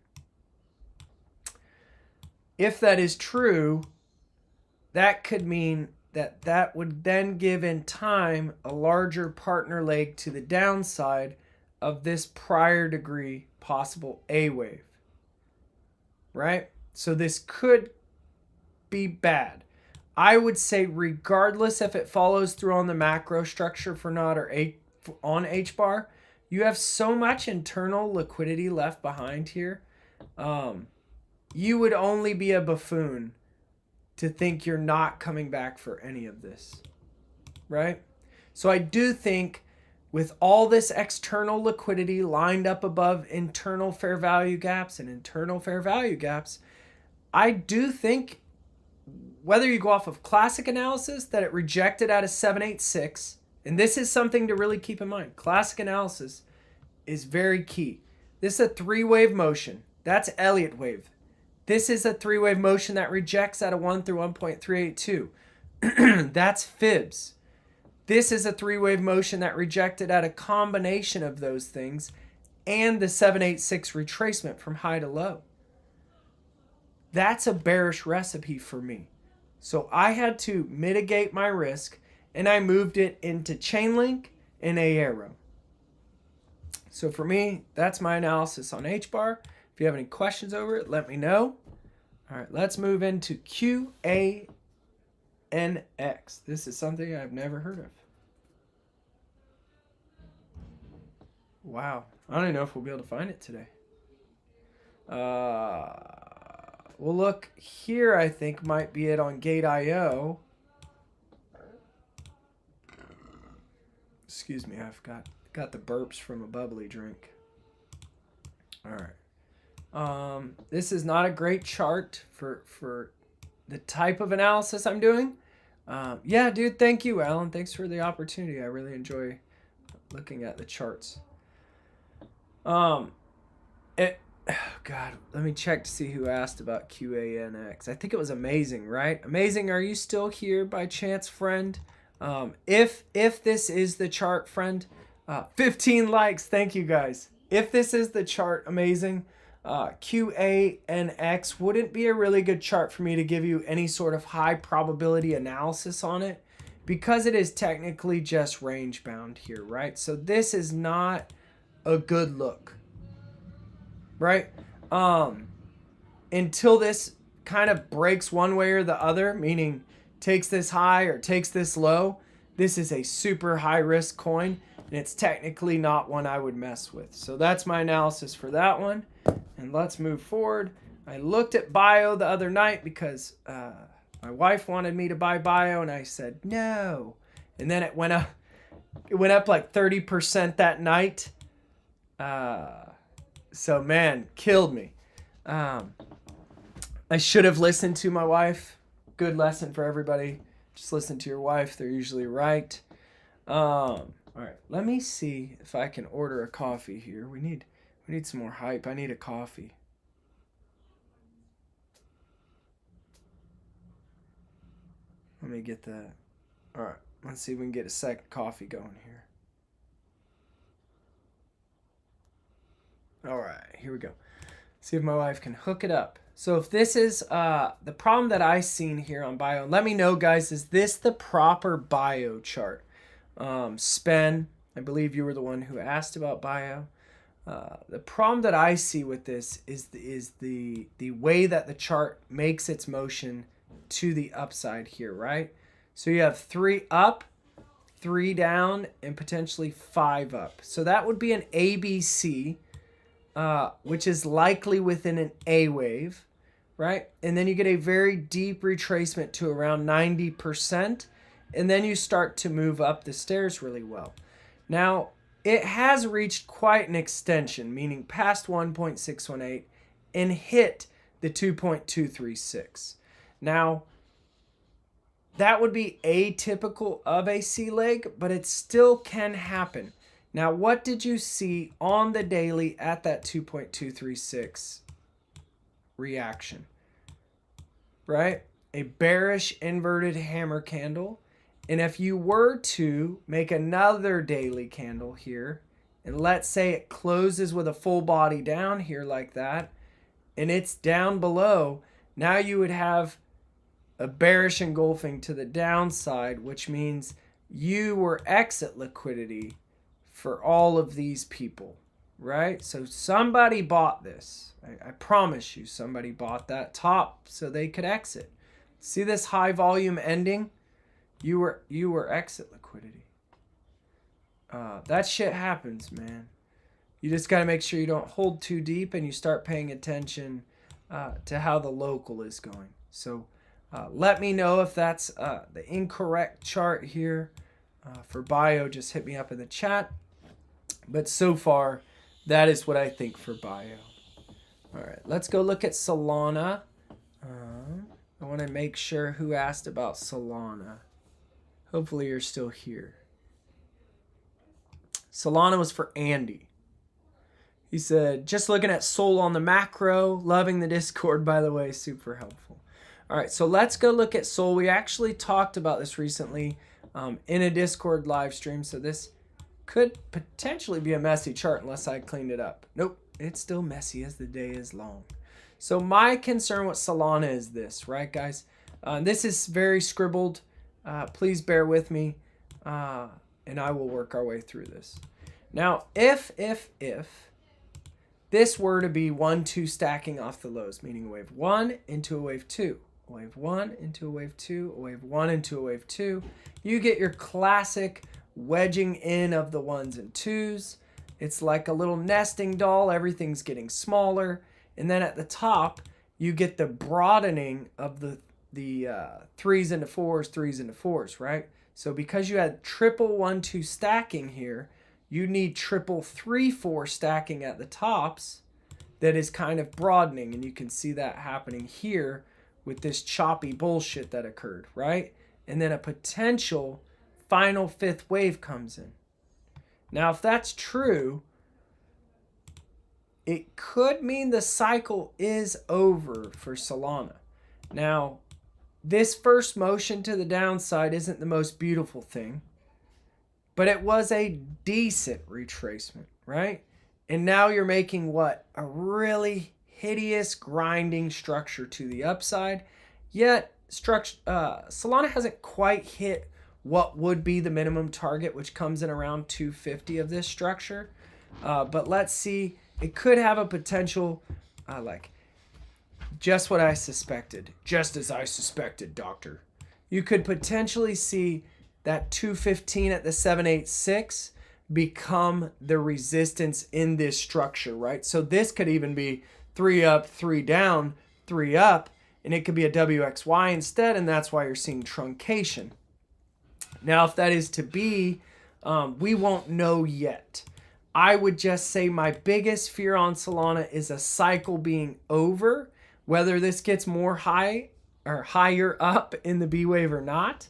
If that is true, that could mean that that would then give in time a larger partner leg to the downside of this prior degree possible A wave, right? So this could be bad. I would say regardless if it follows through on the macro structure for not or on HBAR, you have so much internal liquidity left behind here. You would only be a buffoon to think you're not coming back for any of this, right? So I do think with all this external liquidity lined up above internal fair value gaps and internal fair value gaps, I do think whether you go off of classic analysis that it rejected at a 786, and this is something to really keep in mind. Classic analysis is very key. This is a 3-wave motion. That's Elliott wave. This is a 3-wave motion that rejects at a 1 through 1.382. That's fibs. This is a 3-wave motion that rejected at a combination of those things and the 786 retracement from high to low. That's a bearish recipe for me. So I had to mitigate my risk and I moved it into Chainlink and AERO. So for me, that's my analysis on HBAR. If you have any questions over it, let me know. All right, let's move into QANX. This is something I've never heard of. Wow, I don't even know if we'll be able to find it today. Well, look, here I think might be it on Gate.io. Excuse me, I've got the burps from a bubbly drink. All right. This is not a great chart for the type of analysis I'm doing. Yeah, dude, thank you, Alan. Thanks for the opportunity. I really enjoy looking at the charts. Oh God, let me check to see who asked about QANX. I think it was Amazing, right? Amazing, are you still here by chance, friend? If this is the chart, friend, 15 likes. Thank you, guys. If this is the chart, Amazing, QANX wouldn't be a really good chart for me to give you any sort of high probability analysis on it because it is technically just range bound here, right? So this is not a good look, right? Until this kind of breaks one way or the other, meaning takes this high or takes this low, this is a super high risk coin, and it's technically not one I would mess with. So that's my analysis for that one. And let's move forward. I looked at Bio the other night because my wife wanted me to buy Bio, and I said no. And then it went up like 30% that night. So man, killed me. I should have listened to my wife. Good lesson for everybody. Just listen to your wife. They're usually right. All right, let me see if I can order a coffee here. We need some more hype. I need a coffee. Let me get that. All right, let's see if we can get a second coffee going here. All right, here we go. See if my wife can hook it up. So if this is the problem that I seen here on Bio, let me know, guys, is this the proper Bio chart? Spen, I believe you were the one who asked about Bio. The problem that I see with this is the way that the chart makes its motion to the upside here, right? So you have 3 up, 3 down, and potentially 5 up. So that would be an ABC, which is likely within an A wave, right? And then you get a very deep retracement to around 90%, and then you start to move up the stairs really well. Now, it has reached quite an extension, meaning past 1.618 and hit the 2.236. Now, that would be atypical of a C leg, but it still can happen. Now, what did you see on the daily at that 2.236 reaction? Right? A bearish inverted hammer candle. And if you were to make another daily candle here, and let's say it closes with a full body down here like that, and it's down below, now you would have a bearish engulfing to the downside, which means you were exit liquidity for all of these people, right? So somebody bought this. I promise you, somebody bought that top so they could exit. See this high volume ending? You were exit liquidity. That shit happens, man. You just got to make sure you don't hold too deep and you start paying attention to how the local is going. So let me know if that's the incorrect chart here for Bio. Just hit me up in the chat. But so far, that is what I think for Bio. All right, let's go look at Solana. I want to make sure who asked about Solana. Hopefully you're still here. Solana was for Andy. He said, just looking at Sol on the macro, loving the Discord, by the way, super helpful. All right, so let's go look at Sol. We actually talked about this recently in a Discord live stream, so this could potentially be a messy chart unless I cleaned it up. Nope, it's still messy as the day is long. So my concern with Solana is this, right, guys? This is very scribbled. Please bear with me, and I will work our way through this. Now, if this were to be 1-2 stacking off the lows, meaning a wave 1 into a wave 2, a wave 1 into a wave 2, a wave 1 into a wave 2, you get your classic wedging in of the 1s and 2s. It's like a little nesting doll. Everything's getting smaller. And then at the top, you get the broadening of the 3s into 4s, 3s into 4s, right? So because you had triple 1-2 stacking here, you need triple 3-4 stacking at the tops that is kind of broadening. And you can see that happening here with this choppy bullshit that occurred, right? And then a potential final 5th wave comes in. Now, if that's true, it could mean the cycle is over for Solana. Now, this first motion to the downside isn't the most beautiful thing, but it was a decent retracement, right? And now you're making what? A really hideous grinding structure to the upside. Yet, Solana hasn't quite hit what would be the minimum target, which comes in around 250 of this structure. But let's see. It could have a potential, like, just what I suspected. Just as I suspected, doctor. You could potentially see that 215 at the 786 become the resistance in this structure, right? So this could even be 3 up, 3 down, 3 up, and it could be a WXY instead, and that's why you're seeing truncation. Now, if that is to be, we won't know yet. I would just say my biggest fear on Solana is a cycle being over, whether this gets more high or higher up in the B wave or not.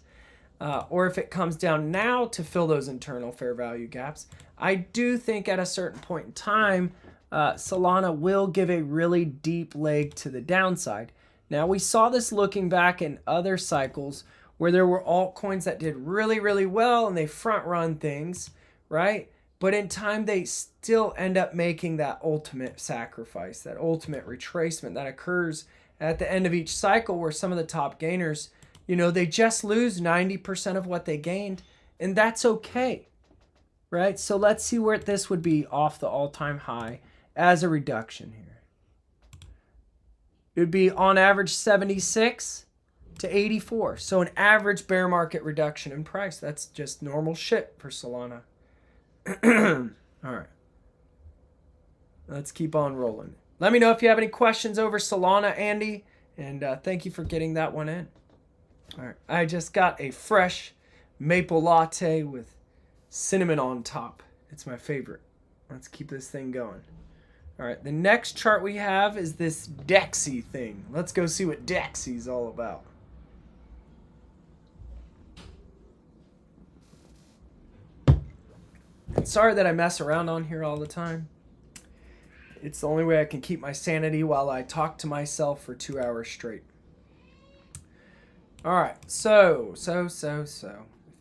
Or if it comes down now to fill those internal fair value gaps. I do think at a certain point in time, Solana will give a really deep leg to the downside. Now, we saw this looking back in other cycles where there were altcoins that did really, really well and they front run things, right? But in time, they still end up making that ultimate sacrifice, that ultimate retracement that occurs at the end of each cycle where some of the top gainers, you know, they just lose 90% of what they gained, and that's okay, right? So let's see where this would be off the all-time high as a reduction here. It would be on average 76 to 84. So an average bear market reduction in price. That's just normal shit for Solana. All right. Let's keep on rolling. Let me know if you have any questions over Solana, Andy, and thank you for getting that one in. All right, I just got a fresh maple latte with cinnamon on top. It's my favorite. Let's keep this thing going. All right, the next chart we have is this DEXE thing. Let's go see what DEXE is all about. And sorry that I mess around on here all the time. It's the only way I can keep my sanity while I talk to myself for 2 hours straight. All right, so.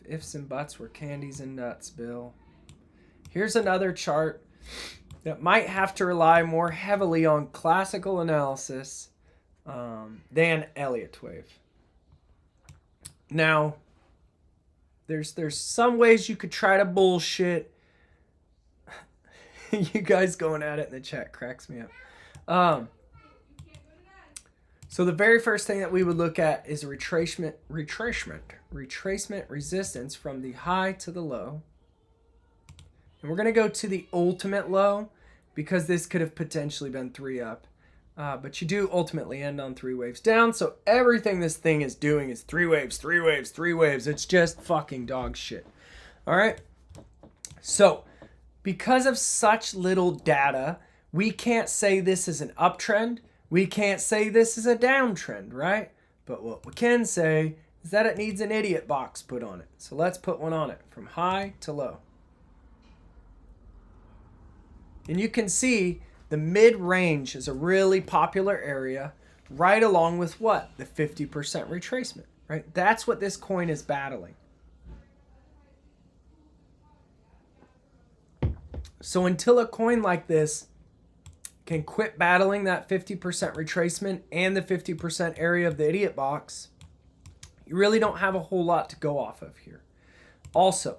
Ifs and buts were candies and nuts, Bill. Here's another chart that might have to rely more heavily on classical analysis than Elliott Wave. Now, there's some ways you could try to bullshit. You guys going at it in the chat cracks me up. So the very first thing that we would look at is retracement resistance from the high to the low. And we're going to go to the ultimate low because this could have potentially been 3 up. But you do ultimately end on 3 waves down. So everything this thing is doing is 3 waves, 3 waves, 3 waves. It's just fucking dog shit. All right. So because of such little data, we can't say this is an uptrend. We can't say this is a downtrend, right? But what we can say is that it needs an idiot box put on it. So let's put one on it from high to low. And you can see the mid-range is a really popular area right along with what? The 50% retracement, right? That's what this coin is battling. So until a coin like this can quit battling that 50% retracement and the 50% area of the idiot box, you really don't have a whole lot to go off of here. Also,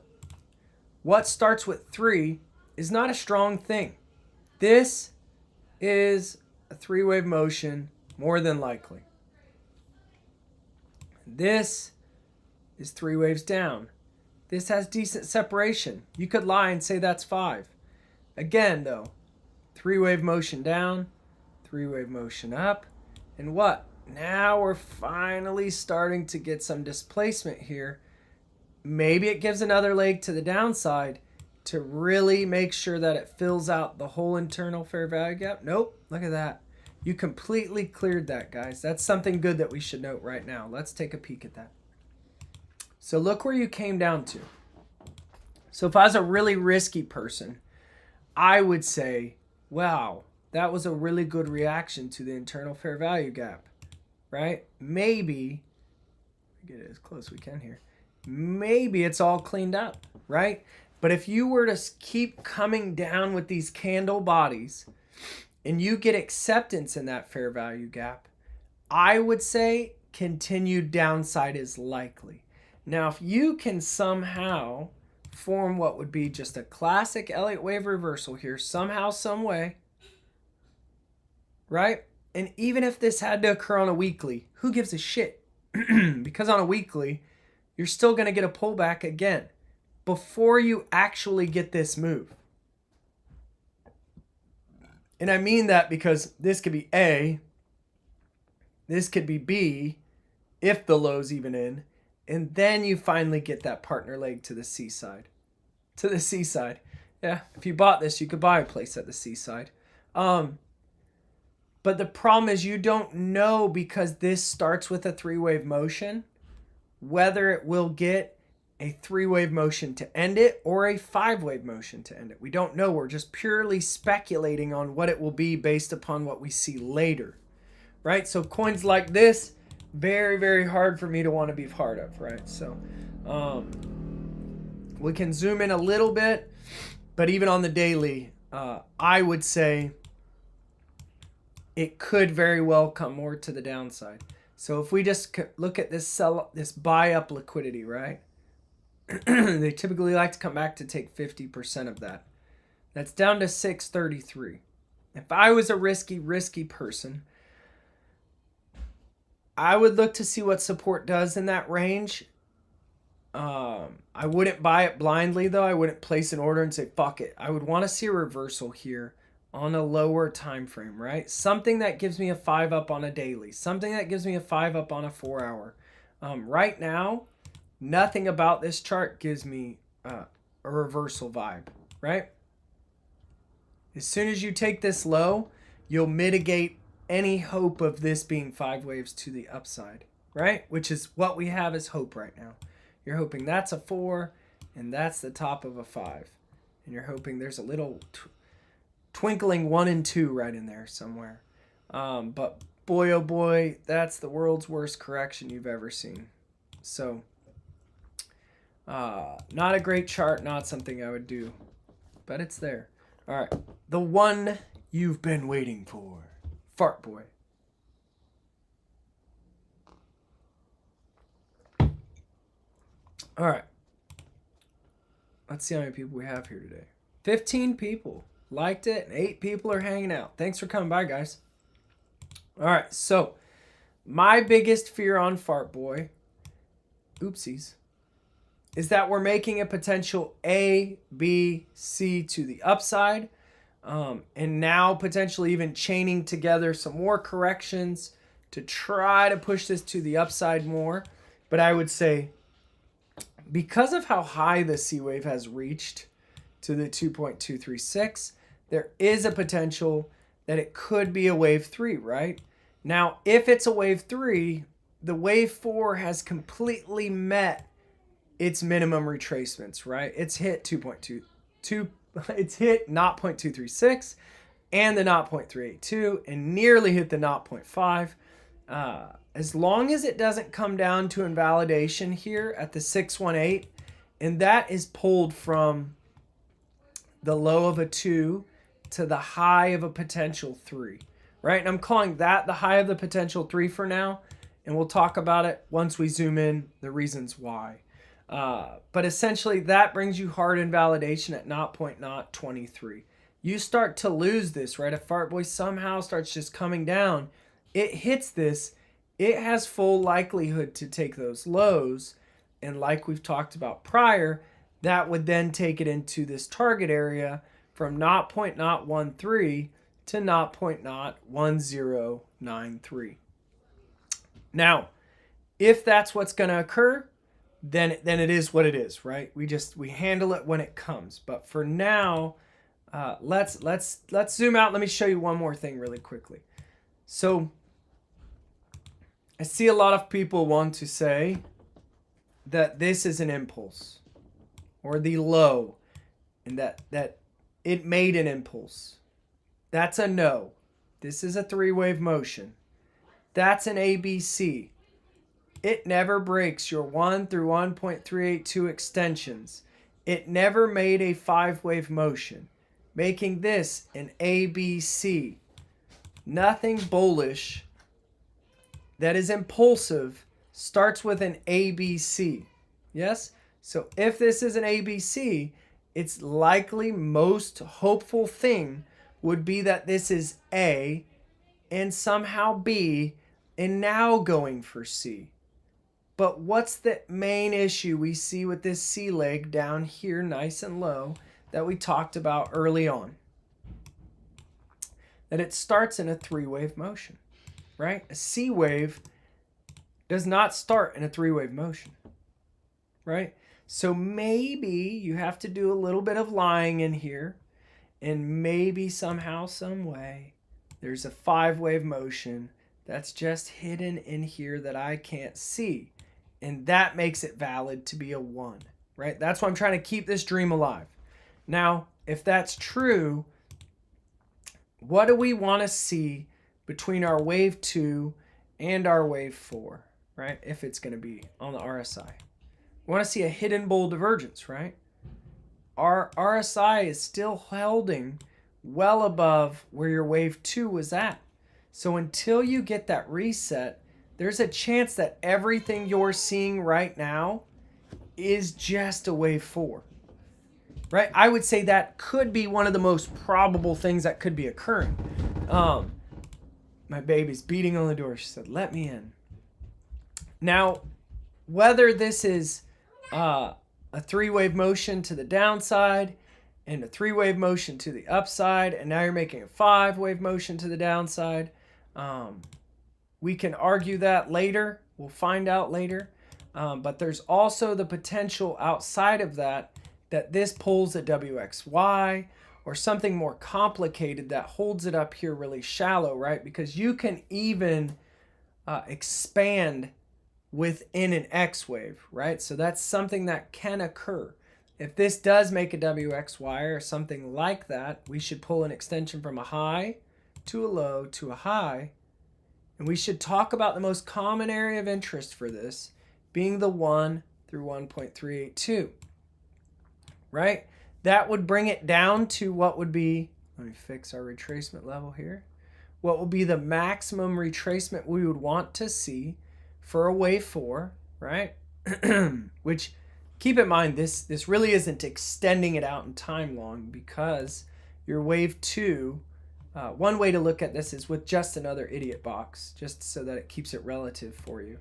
what starts with 3 is not a strong thing. This is a 3-wave motion, more than likely. This is 3 waves down. This has decent separation. You could lie and say that's 5. Again, though, 3-wave motion down, 3-wave motion up, and what? Now we're finally starting to get some displacement here. Maybe it gives another leg to the downside to really make sure that it fills out the whole internal fair value gap. Nope, look at that. You completely cleared that, guys. That's something good that we should note right now. Let's take a peek at that. So look where you came down to. So if I was a really risky person, I would say, wow, that was a really good reaction to the internal fair value gap, right? Maybe, get it as close as we can here, maybe it's all cleaned up, right? But if you were to keep coming down with these candle bodies and you get acceptance in that fair value gap, I would say continued downside is likely. Now, if you can somehow form what would be just a classic Elliott Wave reversal here, somehow, some way, right? And even if this had to occur on a weekly, who gives a shit? Because on a weekly, you're still going to get a pullback again before you actually get this move. And I mean that because this could be A, this could be B, if the low's even in, and then you finally get that partner leg to the C side. To the C side. Yeah, if you bought this, you could buy a place at the C side. But the problem is you don't know, because this starts with a three-wave motion, whether it will get a three-wave motion to end it or a five-wave motion to end it. We don't know. We're just purely speculating on what it will be based upon what we see later, right? So coins like this, very, very hard for me to want to be part of, right? So we can zoom in a little bit, but even on the daily, I would say it could very well come more to the downside. So if we just look at this this buy up liquidity, right? They typically like to come back to take 50% of that. That's down to 633. If I was a risky person, I would look to see what support does in that range. I wouldn't buy it blindly though. I wouldn't place an order and say, fuck it. I would want to see a reversal here on a lower time frame, right? Something that gives me a 5 up on a daily. Something that gives me a 5 up on a 4 hour. Right now, nothing about this chart gives me a reversal vibe, right? As soon as you take this low, you'll mitigate any hope of this being 5 waves to the upside, right? Which is what we have as hope right now. You're hoping that's a 4 and that's the top of a 5. And you're hoping there's a little twinkling 1 and 2 right in there somewhere. But boy, oh boy, that's the world's worst correction you've ever seen. So not a great chart, not something I would do, but it's there. All right, the one you've been waiting for, FARTBOY. All right, let's see how many people we have here today. 15 people liked it, and 8 people are hanging out. Thanks for coming by, guys. All right, so my biggest fear on FARTBOY, oopsies, is that we're making a potential A, B, C to the upside, and now potentially even chaining together some more corrections to try to push this to the upside more. But I would say, because of how high the C wave has reached to the 2.236, there is a potential that it could be a wave 3, right? Now, if it's a wave 3, the wave 4 has completely met its minimum retracements, right? It's hit 2.22, it's hit 0.236 and the 0.382 and nearly hit the 0.5. As long as it doesn't come down to invalidation here at the 618, and that is pulled from the low of a 2 to the high of a potential 3, right? And I'm calling that the high of the potential 3 for now, and we'll talk about it once we zoom in, the reasons why. But essentially that brings you hard invalidation at 0.023. You start to lose this, right? If FARTBOY somehow starts just coming down, it hits this, it has full likelihood to take those lows. And like we've talked about prior, that would then take it into this target area from 0.013 to 0.01093. Now, if that's what's going to occur, then it is what it is, right? We handle it when it comes. But for now, let's zoom out. Let me show you one more thing really quickly. So I see a lot of people want to say that this is an impulse or the low, and that it made an impulse. That's a no. This is a 3-wave motion. That's an ABC. It never breaks your 1 through 1.382 extensions. It never made a 5-wave motion, making this an ABC. Nothing bullish that is impulsive starts with an ABC. Yes? So if this is an ABC, it's likely most hopeful thing would be that this is A and somehow B and now going for C. But what's the main issue we see with this C leg down here nice and low that we talked about early on? That it starts in a three-wave motion, right? A C wave does not start in a three-wave motion, right? So maybe you have to do a little bit of lying in here, and maybe somehow, some way, there's a five-wave motion that's just hidden in here that I can't see. And that makes it valid to be a 1, right? That's why I'm trying to keep this dream alive. Now, if that's true, what do we want to see between our wave 2 and our wave 4, right? If it's going to be on the RSI. We want to see a hidden bull divergence, right? Our RSI is still holding well above where your wave 2 was at. So until you get that reset, there's a chance that everything you're seeing right now is just a wave 4, right? I would say that could be one of the most probable things that could be occurring. My baby's beating on the door. She said, let me in. Now, whether this is a three-wave motion to the downside and a three-wave motion to the upside, and now you're making a five-wave motion to the downside, we can argue that later. We'll find out later. But there's also the potential outside of that this pulls a WXY or something more complicated that holds it up here really shallow, right? Because you can even expand within an X wave, right? So that's something that can occur. If this does make a WXY or something like that, we should pull an extension from a high to a low to a high. And we should talk about the most common area of interest for this being the 1 through 1.382, right? That would bring it down to what would be, let me fix our retracement level here, what will be the maximum retracement we would want to see for a wave 4, right? Which, keep in mind, this really isn't extending it out in time long, because your wave 2, one way to look at this is with just another idiot box, just so that it keeps it relative for you,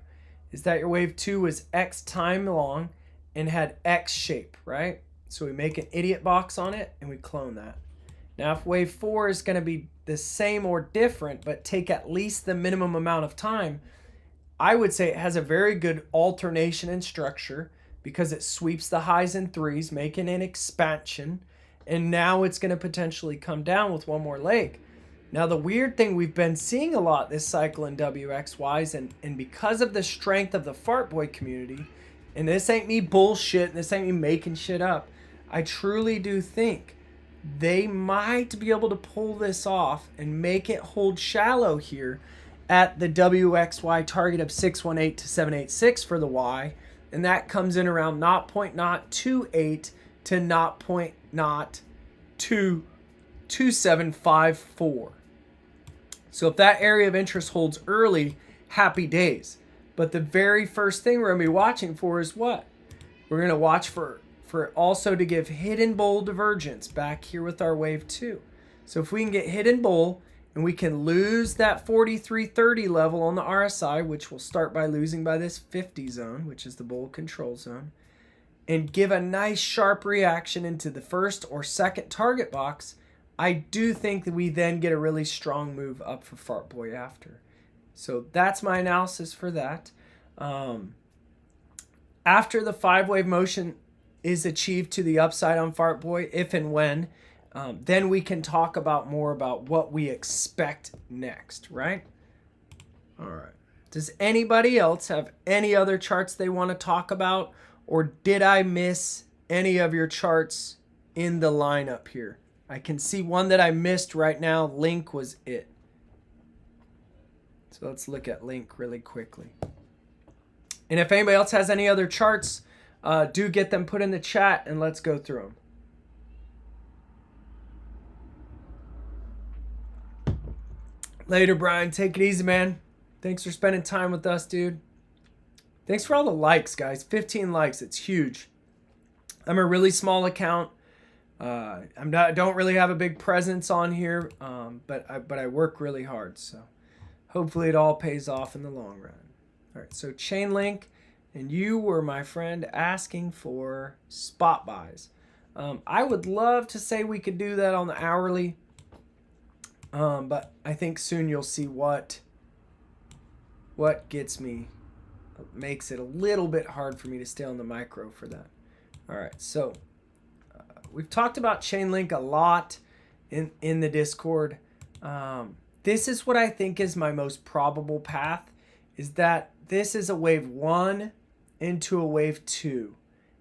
is that your wave 2 was X time long and had X shape, right? So we make an idiot box on it and we clone that. Now, if wave 4 is going to be the same or different, but take at least the minimum amount of time, I would say it has a very good alternation in structure because it sweeps the highs and threes, making an expansion. And now it's going to potentially come down with one more leg. Now, the weird thing we've been seeing a lot this cycle in WXYs, and because of the strength of the FARTBOY community, and this ain't me bullshit, this ain't me making shit up, I truly do think they might be able to pull this off and make it hold shallow here at the WXY target of 618 to 786 for the Y, and that comes in around 0.028 to 0.22754. So if that area of interest holds early, happy days. But the very first thing we're going to be watching for is what? We're going to watch for it also to give hidden bull divergence back here with our wave 2. So if we can get hidden bull and we can lose that 4330 level on the RSI, which will start by losing by this 50 zone, which is the bull control zone, and give a nice sharp reaction into the first or second target box, I do think that we then get a really strong move up for FARTBOY after. So that's my analysis for that. After the five-wave motion is achieved to the upside on FARTBOY, if and when, then we can talk about more about what we expect next, right? All right. Does anybody else have any other charts they want to talk about, or did I miss any of your charts in the lineup here? I can see one that I missed right now. Link was it. So let's look at Link really quickly. And if anybody else has any other charts, do get them put in the chat and let's go through them. Later, Brian. Take it easy, man. Thanks for spending time with us, dude. Thanks for all the likes, guys. 15 likes. It's huge. I'm a really small account. Don't really have a big presence on here, but I work really hard. So hopefully it all pays off in the long run. All right, so Chainlink, and you were, my friend, asking for spot buys. I would love to say we could do that on the hourly, but I think soon you'll see what makes it a little bit hard for me to stay on the micro for that. All right, so we've talked about Chainlink a lot in the Discord. This is what I think is my most probable path, is that this is a wave 1 into a wave 2.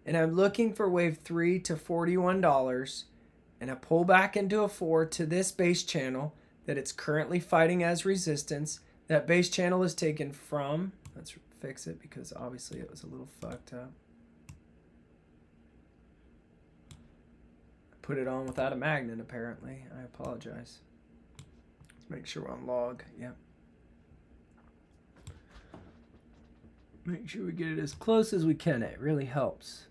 And I'm looking for wave 3 to $41 and a pullback into a 4 to this base channel that it's currently fighting as resistance. That base channel is taken from, let's fix it because obviously it was a little fucked up. Put it on without a magnet apparently. I apologize. Let's make sure we're on log. Yep. Make sure we get it as close as we can. It really helps.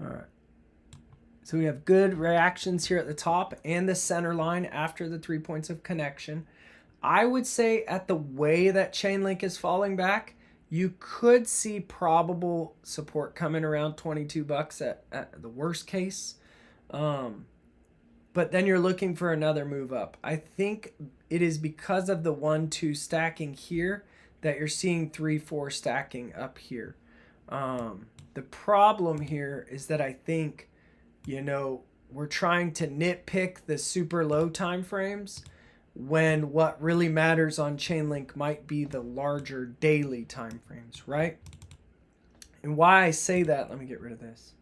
All right. So we have good reactions here at the top and the center line after the 3 points of connection. I would say at the way that Chainlink is falling back, you could see probable support coming around 22 bucks at the worst case. But then you're looking for another move up. I think it is because of the 1-2 stacking here that you're seeing 3-4 stacking up here. The problem here is that I think, we're trying to nitpick the super low time frames when what really matters on Chainlink might be the larger daily time frames, right? And why I say that, let me get rid of this.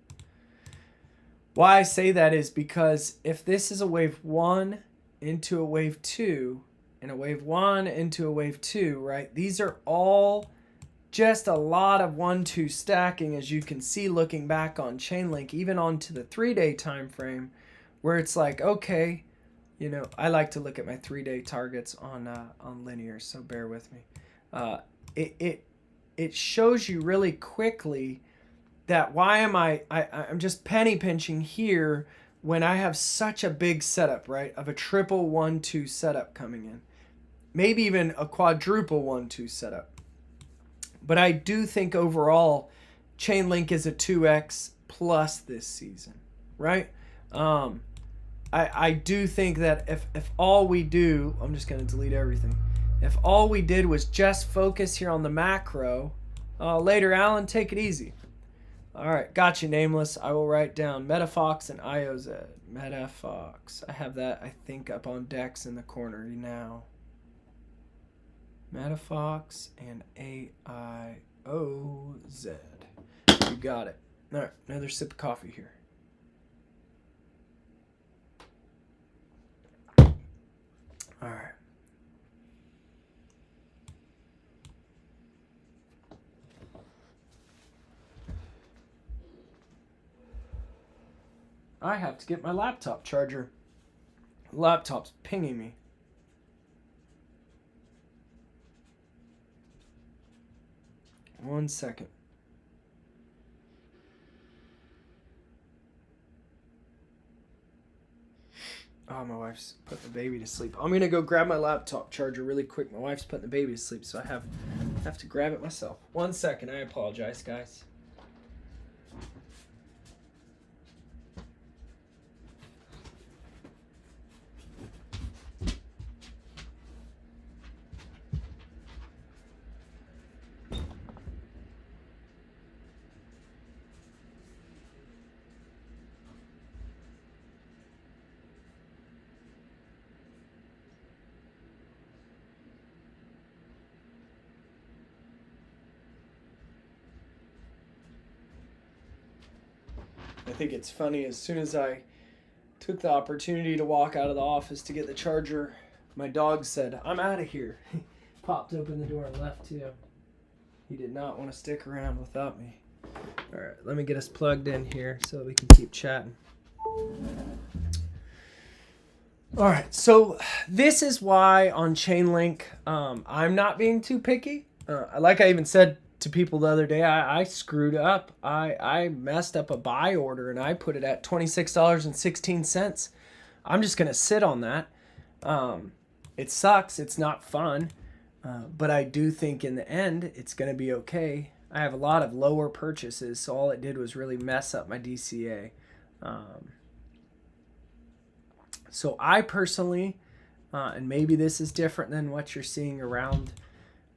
Why I say that is because if this is a wave 1 into a wave 2 and a wave 1 into a wave 2, right? These are all just a lot of 1-2 stacking, as you can see looking back on Chainlink, even onto the 3-day time frame, where it's like, okay, I like to look at my 3-day targets on linear, so bear with me. It shows you really quickly that why am I'm just penny pinching here when I have such a big setup, right, of a triple 1-2 setup coming in, maybe even a quadruple 1-2 setup. But I do think overall Chainlink is a 2x plus this season, right? I do think that if all we do, I'm just going to delete everything. If all we did was just focus here on the macro, later, Alan, take it easy. All right, got you, Nameless. I will write down METAFOX and AIOZ. METAFOX. I have that, I think, up on DEXE in the corner now. METAFOX and AIOZ. You got it. All right, another sip of coffee here. All right. I have to get my laptop charger. Laptop's pinging me. One second. Oh, my wife's putting the baby to sleep. I'm gonna go grab my laptop charger really quick. My wife's putting the baby to sleep, so I have to grab it myself. 1 second. I apologize, guys. I think it's funny, as soon as I took the opportunity to walk out of the office to get the charger, my dog said, "I'm out of here." He popped open the door and left too. He did not want to stick around without me. All right, let me get us plugged in here so that we can keep chatting. All right, so this is why on Chainlink, I'm not being too picky. Like I even said to people the other day, I screwed up. I messed up a buy order and I put it at $26.16. I'm just going to sit on that. It sucks. It's not fun. But I do think in the end, it's going to be okay. I have a lot of lower purchases, so all it did was really mess up my DCA. So I personally, and maybe this is different than what you're seeing around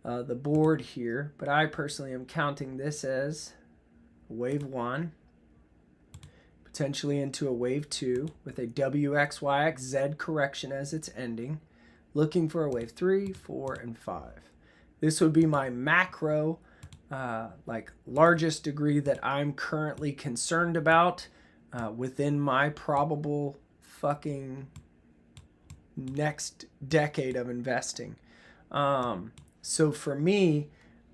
the board here, but I personally am counting this as wave 1, potentially into a wave 2 with a WXYXZ correction as its ending, looking for a wave 3, 4, and 5. This would be my macro, like largest degree that I'm currently concerned about within my probable fucking next decade of investing. So for me,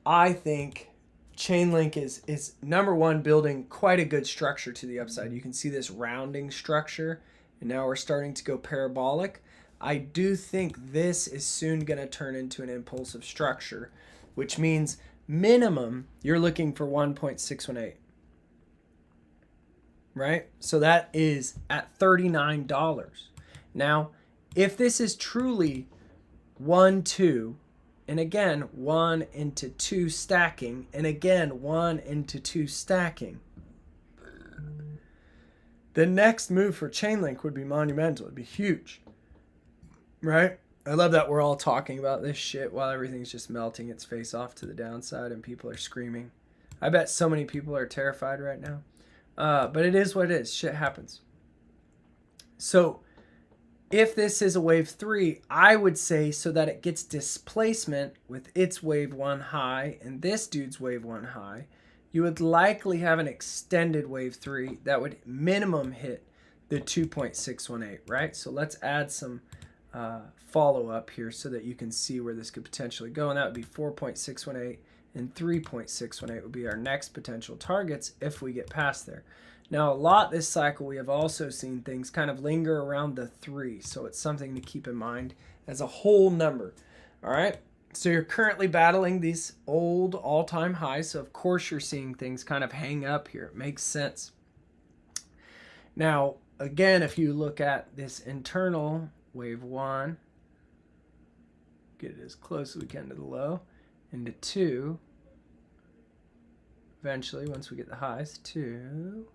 I think Chainlink is number one, building quite a good structure to the upside. You can see this rounding structure, and now we're starting to go parabolic. I do think this is soon going to turn into an impulsive structure, which means minimum you're looking for 1.618. Right? So that is at $39. Now, if this is truly 1, 2, and again 1 into 2 stacking, and again 1 into 2 stacking, the next move for Chainlink would be monumental. It'd be huge. Right? I love that we're all talking about this shit while everything's just melting its face off to the downside and people are screaming. I bet so many people are terrified right now. But it is what it is. Shit happens. So if this is a wave 3, I would say so that it gets displacement with its wave 1 high and this dude's wave 1 high, you would likely have an extended wave 3 that would minimum hit the 2.618, right? So let's add some follow up here so that you can see where this could potentially go, and that would be 4.618 and 3.618 would be our next potential targets if we get past there. Now, a lot this cycle, we have also seen things kind of linger around the 3, so it's something to keep in mind as a whole number. All right, so you're currently battling these old all-time highs, so of course you're seeing things kind of hang up here. It makes sense. Now, again, if you look at this internal wave 1, get it as close as we can to the low, into 2, eventually once we get the highs, 2,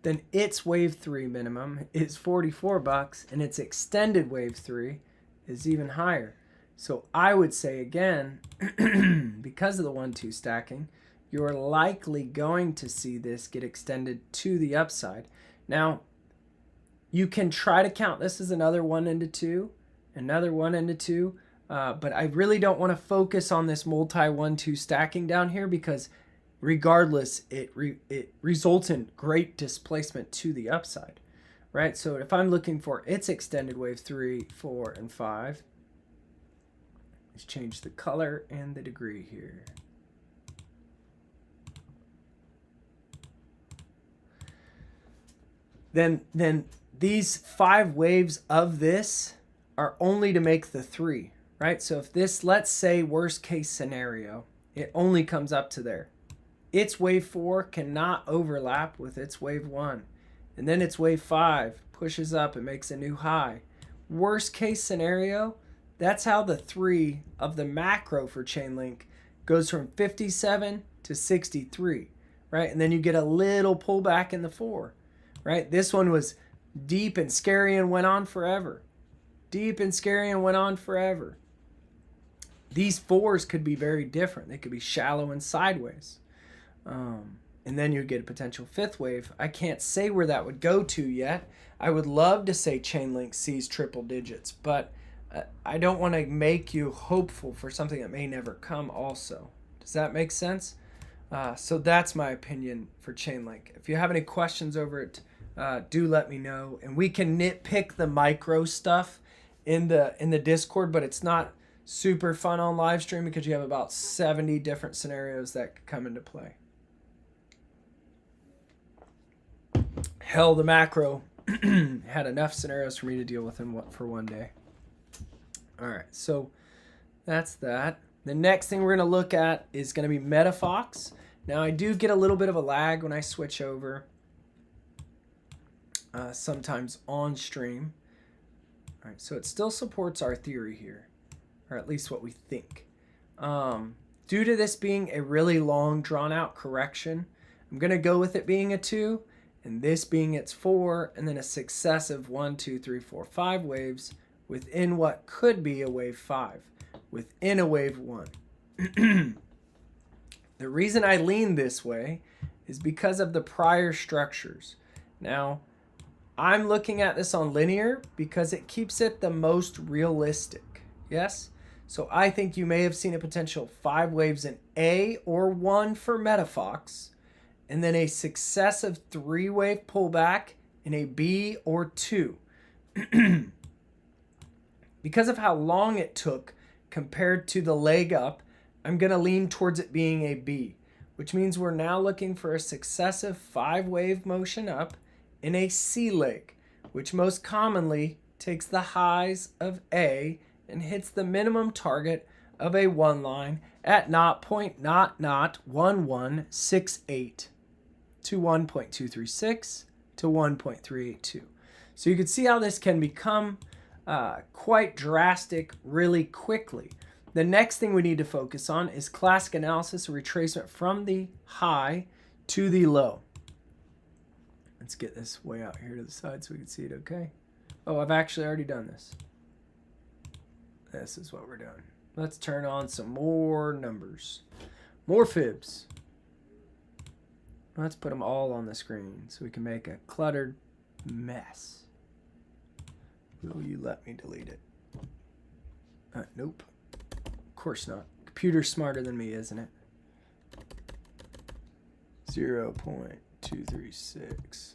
then its wave 3 minimum is $44 and its extended wave 3 is even higher. So I would say again, because of the 1-2 stacking, you're likely going to see this get extended to the upside. Now, you can try to count this as another 1 into 2, another 1 into 2, but I really don't want to focus on this multi 1-2 stacking down here because regardless, it results in great displacement to the upside, right? So if I'm looking for its extended wave 3, 4, and 5, let's change the color and the degree here. Then these 5 waves of this are only to make the 3, right? So if this, let's say worst case scenario, it only comes up to there. Its wave 4 cannot overlap with its wave 1. And then its wave 5 pushes up and makes a new high. Worst case scenario, that's how the 3 of the macro for Chainlink goes from 57 to 63, right? And then you get a little pullback in the 4, right? This one was deep and scary and went on forever. Deep and scary and went on forever. These 4s could be very different. They could be shallow and sideways. And then you get a potential 5th wave. I can't say where that would go to yet. I would love to say Chainlink sees triple digits, but I don't want to make you hopeful for something that may never come also. Does that make sense? So that's my opinion for Chainlink. If you have any questions over it, do let me know. And we can nitpick the micro stuff in the Discord, but it's not super fun on live stream because you have about 70 different scenarios that could come into play. Hell, the macro had enough scenarios for me to deal with for one day. All right, so that's that. The next thing we're going to look at is going to be METAFOX. Now, I do get a little bit of a lag when I switch over, sometimes on stream. All right, so it still supports our theory here, or at least what we think. Due to this being a really long, drawn-out correction, I'm going to go with it being a 2, and this being its 4, and then a successive 1, 2, 3, 4, 5 waves within what could be a wave 5, within a wave 1. The reason I lean this way is because of the prior structures. Now, I'm looking at this on linear because it keeps it the most realistic. Yes? So I think you may have seen a potential 5 waves in A or 1 for METAFOX, and then a successive 3-wave pullback in a B or 2. Because of how long it took compared to the leg up, I'm going to lean towards it being a B, which means we're now looking for a successive 5-wave motion up in a C leg, which most commonly takes the highs of A and hits the minimum target of a 1 line at 0.001168 to 1.236 to 1.382. So you can see how this can become quite drastic really quickly. The next thing we need to focus on is classic analysis, retracement from the high to the low. Let's get this way out here to the side so we can see it okay. Oh, I've actually already done this. This is what we're doing. Let's turn on some more numbers. More fibs. Let's put them all on the screen so we can make a cluttered mess. Will you let me delete it? Nope. Of course not. Computer's smarter than me, isn't it? 0.236.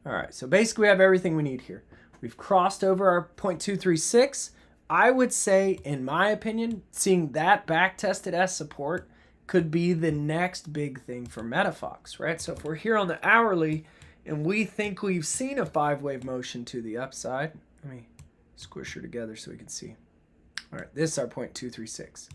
All right, so basically we have everything we need here. We've crossed over our 0.236. I would say, in my opinion, seeing that back tested as support could be the next big thing for METAFOX, right? So if we're here on the hourly and we think we've seen a 5-wave motion to the upside, let me squish her together so we can see. All right, this is our 0.236.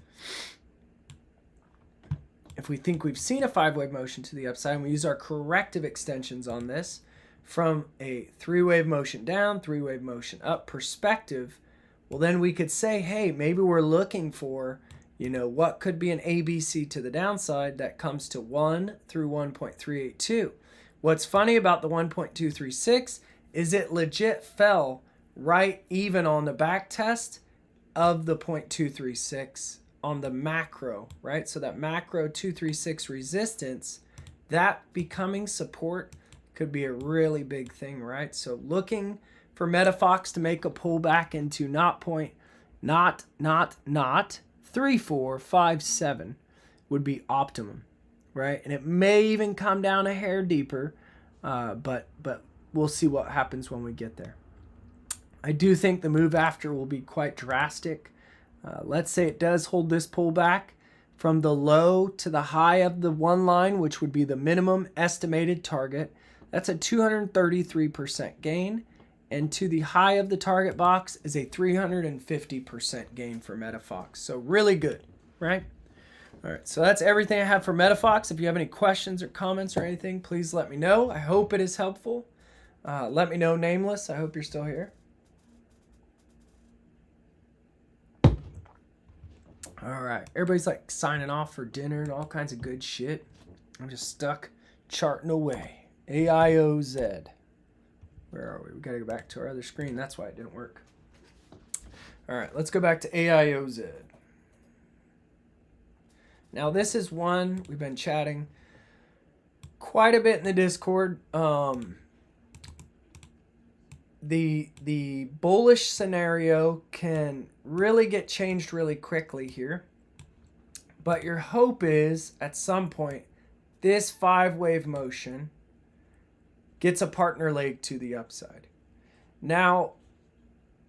If we think we've seen a 5-wave motion to the upside and we use our corrective extensions on this from a 3-wave motion down, 3-wave motion up perspective, well, then we could say, hey, maybe we're looking for, you know, what could be an ABC to the downside that comes to 1 through 1.382. What's funny about the 1.236 is it legit fell right even on the back test of the 0.236 on the macro, right? So that macro 236 resistance, that becoming support could be a really big thing, right? So looking for METAFOX to make a pullback into 3457 would be optimum, right? And it may even come down a hair deeper, but we'll see what happens when we get there. I do think the move after will be quite drastic. Let's say it does hold this pullback from the low to the high of the 1 line, which would be the minimum estimated target. That's a 233% gain. And to the high of the target box is a 350% gain for METAFOX. So really good, right? All right, so that's everything I have for METAFOX. If you have any questions or comments or anything, please let me know. I hope it is helpful. Let me know, Nameless. I hope you're still here. All right, everybody's like signing off for dinner and all kinds of good shit. I'm just stuck charting away. AIOZ. Where are we? We got to go back to our other screen. That's why it didn't work. All right, let's go back to AIOZ. Now, this is one we've been chatting quite a bit in the Discord. The bullish scenario can really get changed really quickly here. But your hope is, at some point, this 5-wave motion gets a partner leg to the upside. Now,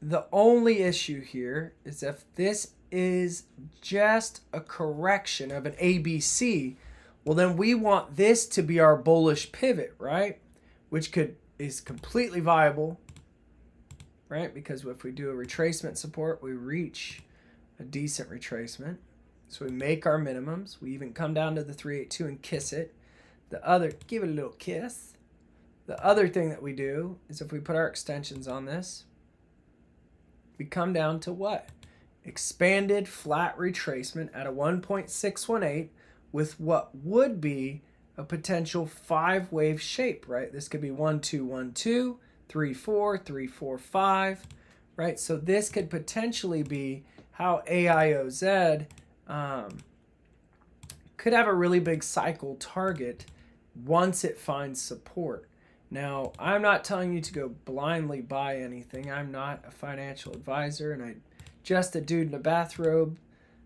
the only issue here is if this is just a correction of an ABC, well, then we want this to be our bullish pivot, right? Which is completely viable, right? Because if we do a retracement support, we reach a decent retracement. So we make our minimums. We even come down to the 382 and kiss it. Give it a little kiss. The other thing that we do is if we put our extensions on this, we come down to what? Expanded flat retracement at a 1.618 with what would be a potential 5-wave shape, right? This could be 1, 2, 1, 2, 3, 4, 3, 4, 5, right? So this could potentially be how AIOZ could have a really big cycle target once it finds support. Now, I'm not telling you to go blindly buy anything. I'm not a financial advisor, and I'm just a dude in a bathrobe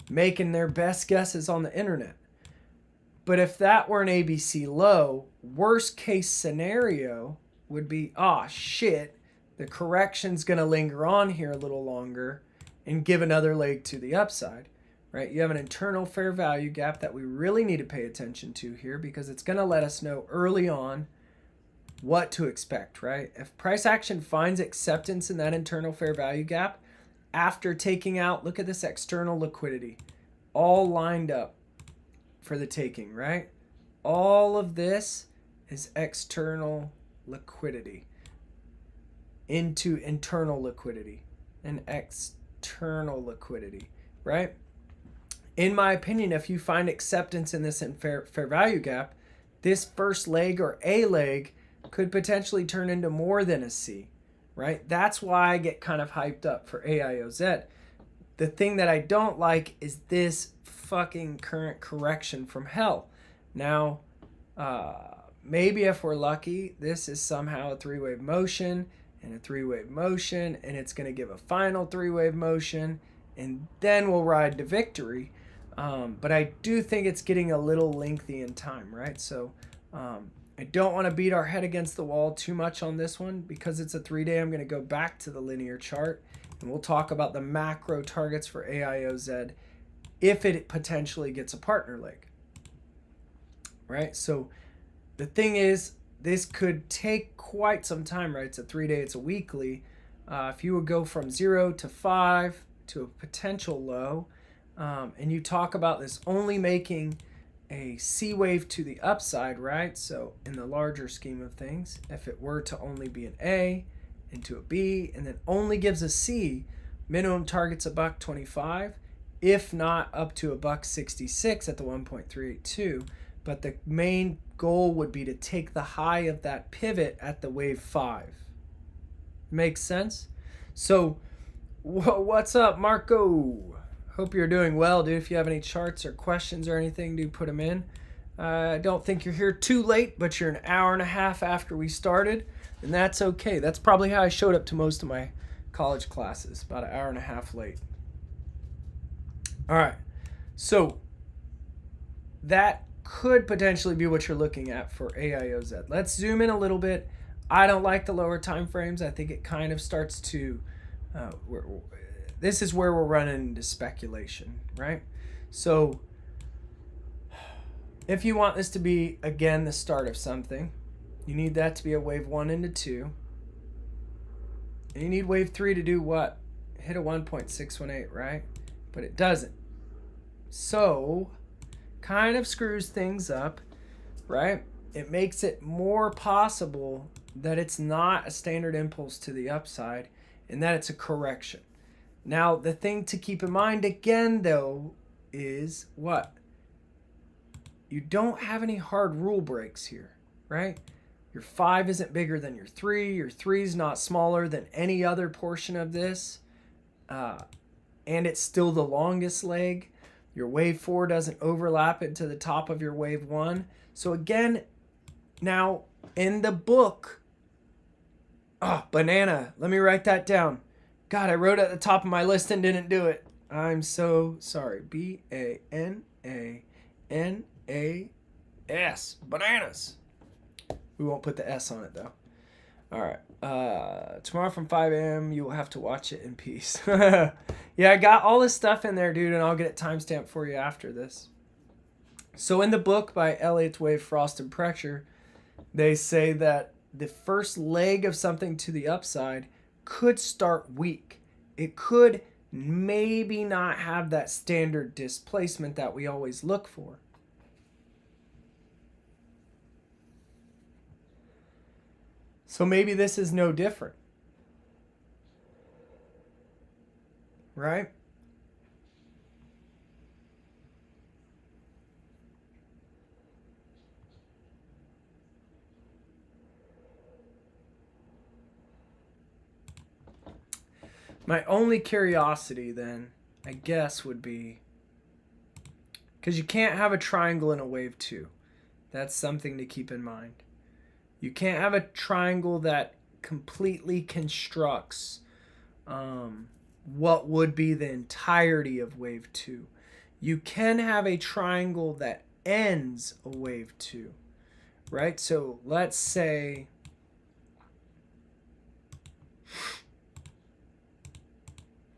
making their best guesses on the internet. But if that were an ABC low, worst case scenario would be, ah, shit, the correction's going to linger on here a little longer and give another leg to the upside, right? You have an internal fair value gap that we really need to pay attention to here because it's going to let us know early on what to expect, right? If price action finds acceptance in that internal fair value gap after taking out, look at this external liquidity, all lined up for the taking, right? All of this is external liquidity into internal liquidity and external liquidity, right? In my opinion, if you find acceptance in this fair value gap, this first leg or A leg could potentially turn into more than a C, right? That's why I get kind of hyped up for AIOZ. The thing that I don't like is this fucking current correction from hell. Now, maybe if we're lucky, this is somehow a 3-wave motion and a 3-wave motion, and it's going to give a final 3-wave motion, and then we'll ride to victory. But I do think it's getting a little lengthy in time, right? So I don't want to beat our head against the wall too much on this one because it's a 3-day. I'm going to go back to the linear chart, and we'll talk about the macro targets for AIOZ if it potentially gets a partner leg, right? So the thing is, this could take quite some time, right? It's a 3-day, it's a weekly. If you would go from 0 to 5 to a potential low, and you talk about this only making a C wave to the upside, right? So in the larger scheme of things, if it were to only be an A into a B and then only gives a C, minimum target's $1.25, if not up to $1.66 at the 1.382. But the main goal would be to take the high of that pivot at the wave 5. Makes sense? So what's up, Marco? Hope you're doing well, dude. If you have any charts or questions or anything, do put them in. I don't think you're here too late, but you're an hour and a half after we started, and that's okay. That's probably how I showed up to most of my college classes, about an hour and a half late. All right, so that could potentially be what you're looking at for AIOZ. Let's zoom in a little bit. I don't like the lower time frames. I think it kind of starts to this is where we're running into speculation, right? So if you want this to be, again, the start of something, you need that to be a wave 1 into 2. And you need wave 3 to do what? Hit a 1.618, right? But it doesn't. So kind of screws things up, right? It makes it more possible that it's not a standard impulse to the upside and that it's a correction. Now, the thing to keep in mind again, though, is what? You don't have any hard rule breaks here, right? Your 5 isn't bigger than your 3. Your 3 is not smaller than any other portion of this. And it's still the longest leg. Your wave 4 doesn't overlap into the top of your wave 1. So again, now in the book, banana, let me write that down. God, I wrote it at the top of my list and didn't do it. I'm so sorry. B-A-N-A-N-A-S. Bananas. We won't put the S on it, though. All right. Tomorrow from 5 a.m., you will have to watch it in peace. Yeah, I got all this stuff in there, dude, and I'll get it timestamped for you after this. So in the book by Elliott Wave Frost and Pressure, they say that the first leg of something to the upside could start weak. It could maybe not have that standard displacement that we always look for. So maybe this is no different, right? My only curiosity then, I guess, would be, because you can't have a triangle in a wave 2. That's something to keep in mind. You can't have a triangle that completely constructs what would be the entirety of wave 2. You can have a triangle that ends a wave 2, right? So let's say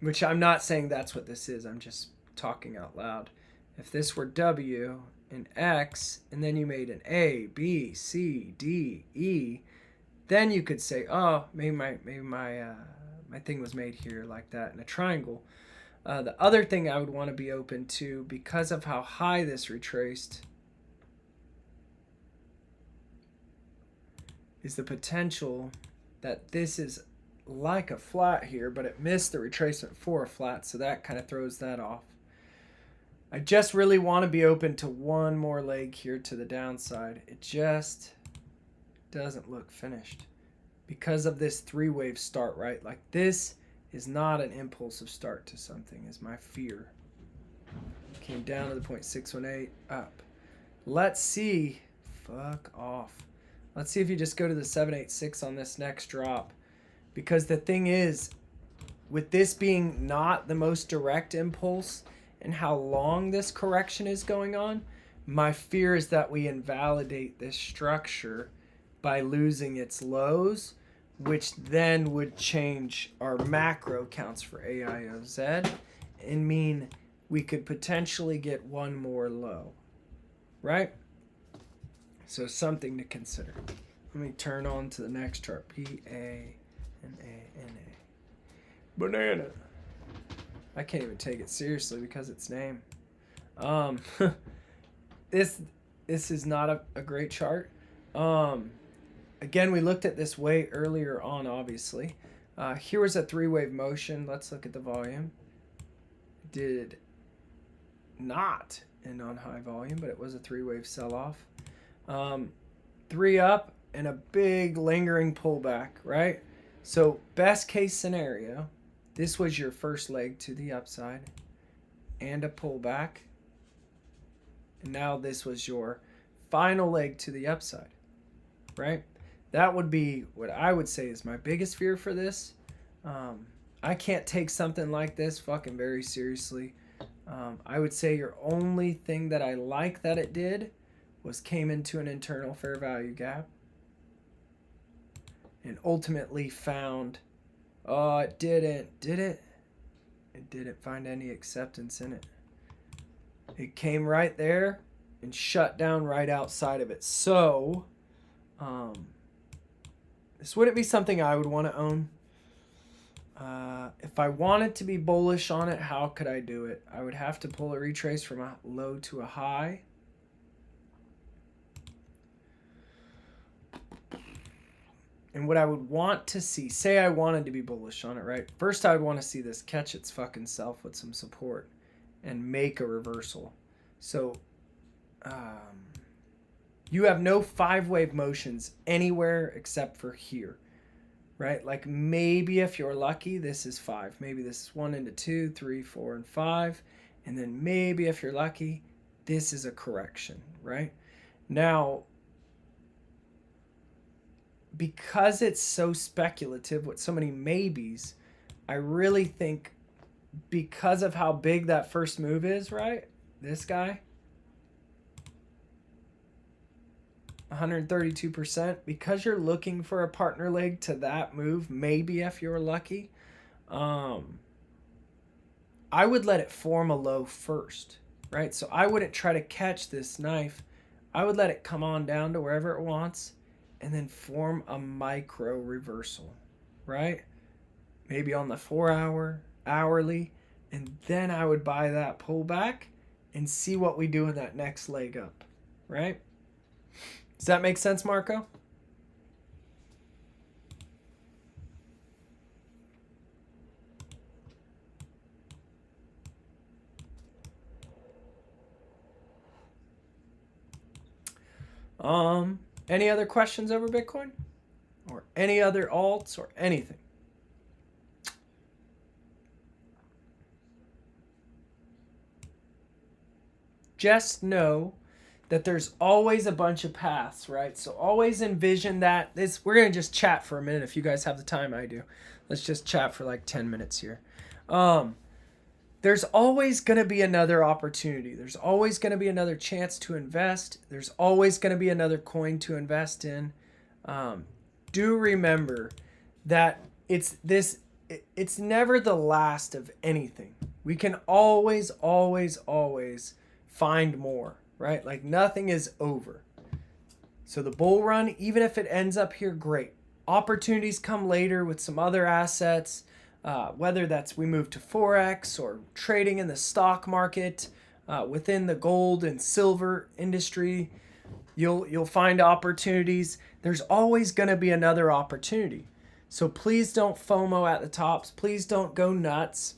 which I'm not saying that's what this is. I'm just talking out loud. If this were W and X, and then you made an A, B, C, D, E, then you could say, oh, maybe my thing was made here like that in a triangle. The other thing I would want to be open to, because of how high this retraced, is the potential that this is like a flat here, but it missed the retracement for a flat, so that kind of throws that off. I just really want to be open to one more leg here to the downside. It just doesn't look finished because of this 3-wave start, right? Like, this is not an impulsive start to something, is my fear. Came down to the 0.618, up. Let's see. Fuck off. Let's see if you just go to the 786 on this next drop. Because the thing is, with this being not the most direct impulse and how long this correction is going on, my fear is that we invalidate this structure by losing its lows, which then would change our macro counts for AIOZ and mean we could potentially get one more low, right? So something to consider. Let me turn on to the next chart. P-A-N-A-N-A. Banana. I can't even take it seriously because its name. This is not a great chart. Again, we looked at this way earlier on, obviously. Here was a 3-wave motion. Let's look at the volume. Did not end on high volume, but it was a 3-wave sell-off. 3 up and a big lingering pullback, right? So best case scenario, this was your first leg to the upside and a pullback. And now this was your final leg to the upside, right? That would be what I would say is my biggest fear for this. I can't take something like this fucking very seriously. I would say your only thing that I like that it did was came into an internal fair value gap and ultimately found, oh, it didn't, did it? It didn't find any acceptance in it. It came right there and shut down right outside of it. So, this wouldn't be something I would want to own. If I wanted to be bullish on it, how could I do it? I would have to pull a retrace from a low to a high. And what I would want to see, say I wanted to be bullish on it, right? First, I would want to see this catch its fucking self with some support and make a reversal. So, you have no 5-wave motions anywhere except for here, right? Like maybe if you're lucky, this is 5. Maybe this is 1 into 2, 3, 4, and 5. And then maybe if you're lucky, this is a correction, right? Now, because it's so speculative with so many maybes, I really think because of how big that first move is, right? This guy, 132%, because you're looking for a partner leg to that move, maybe if you're lucky, I would let it form a low first, right? So I wouldn't try to catch this knife. I would let it come on down to wherever it wants and then form a micro reversal, right? Maybe on the 4-hour, hourly, and then I would buy that pullback and see what we do in that next leg up, right? Does that make sense, Marco? Any other questions over Bitcoin or any other alts or anything? Just know that there's always a bunch of paths, right? So always envision that. We're going to just chat for a minute if you guys have the time. I do. Let's just chat for like 10 minutes here. There's always going to be another opportunity. There's always going to be another chance to invest. There's always going to be another coin to invest in. Do remember that it's never the last of anything. We can always find more, right? Like nothing is over. So the bull run, even if it ends up here, great. Opportunities come later with some other assets. Whether that's we move to Forex or trading in the stock market, within the gold and silver industry, you'll find opportunities. There's always going to be another opportunity. So please don't FOMO at the tops. Please don't go nuts.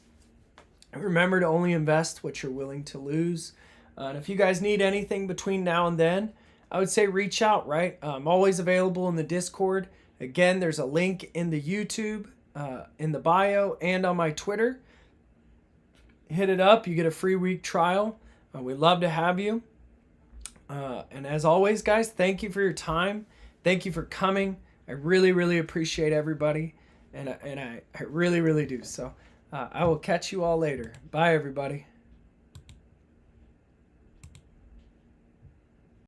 Remember to only invest what you're willing to lose. And if you guys need anything between now and then, I would say reach out, right? I'm always available in the Discord. Again, there's a link in the YouTube, in the bio, and on my Twitter. Hit it up. You get a free week trial. We'd love to have you. And as always, guys, thank you for your time. Thank you for coming. I really appreciate everybody. And I really do. So I will catch you all later. Bye, everybody.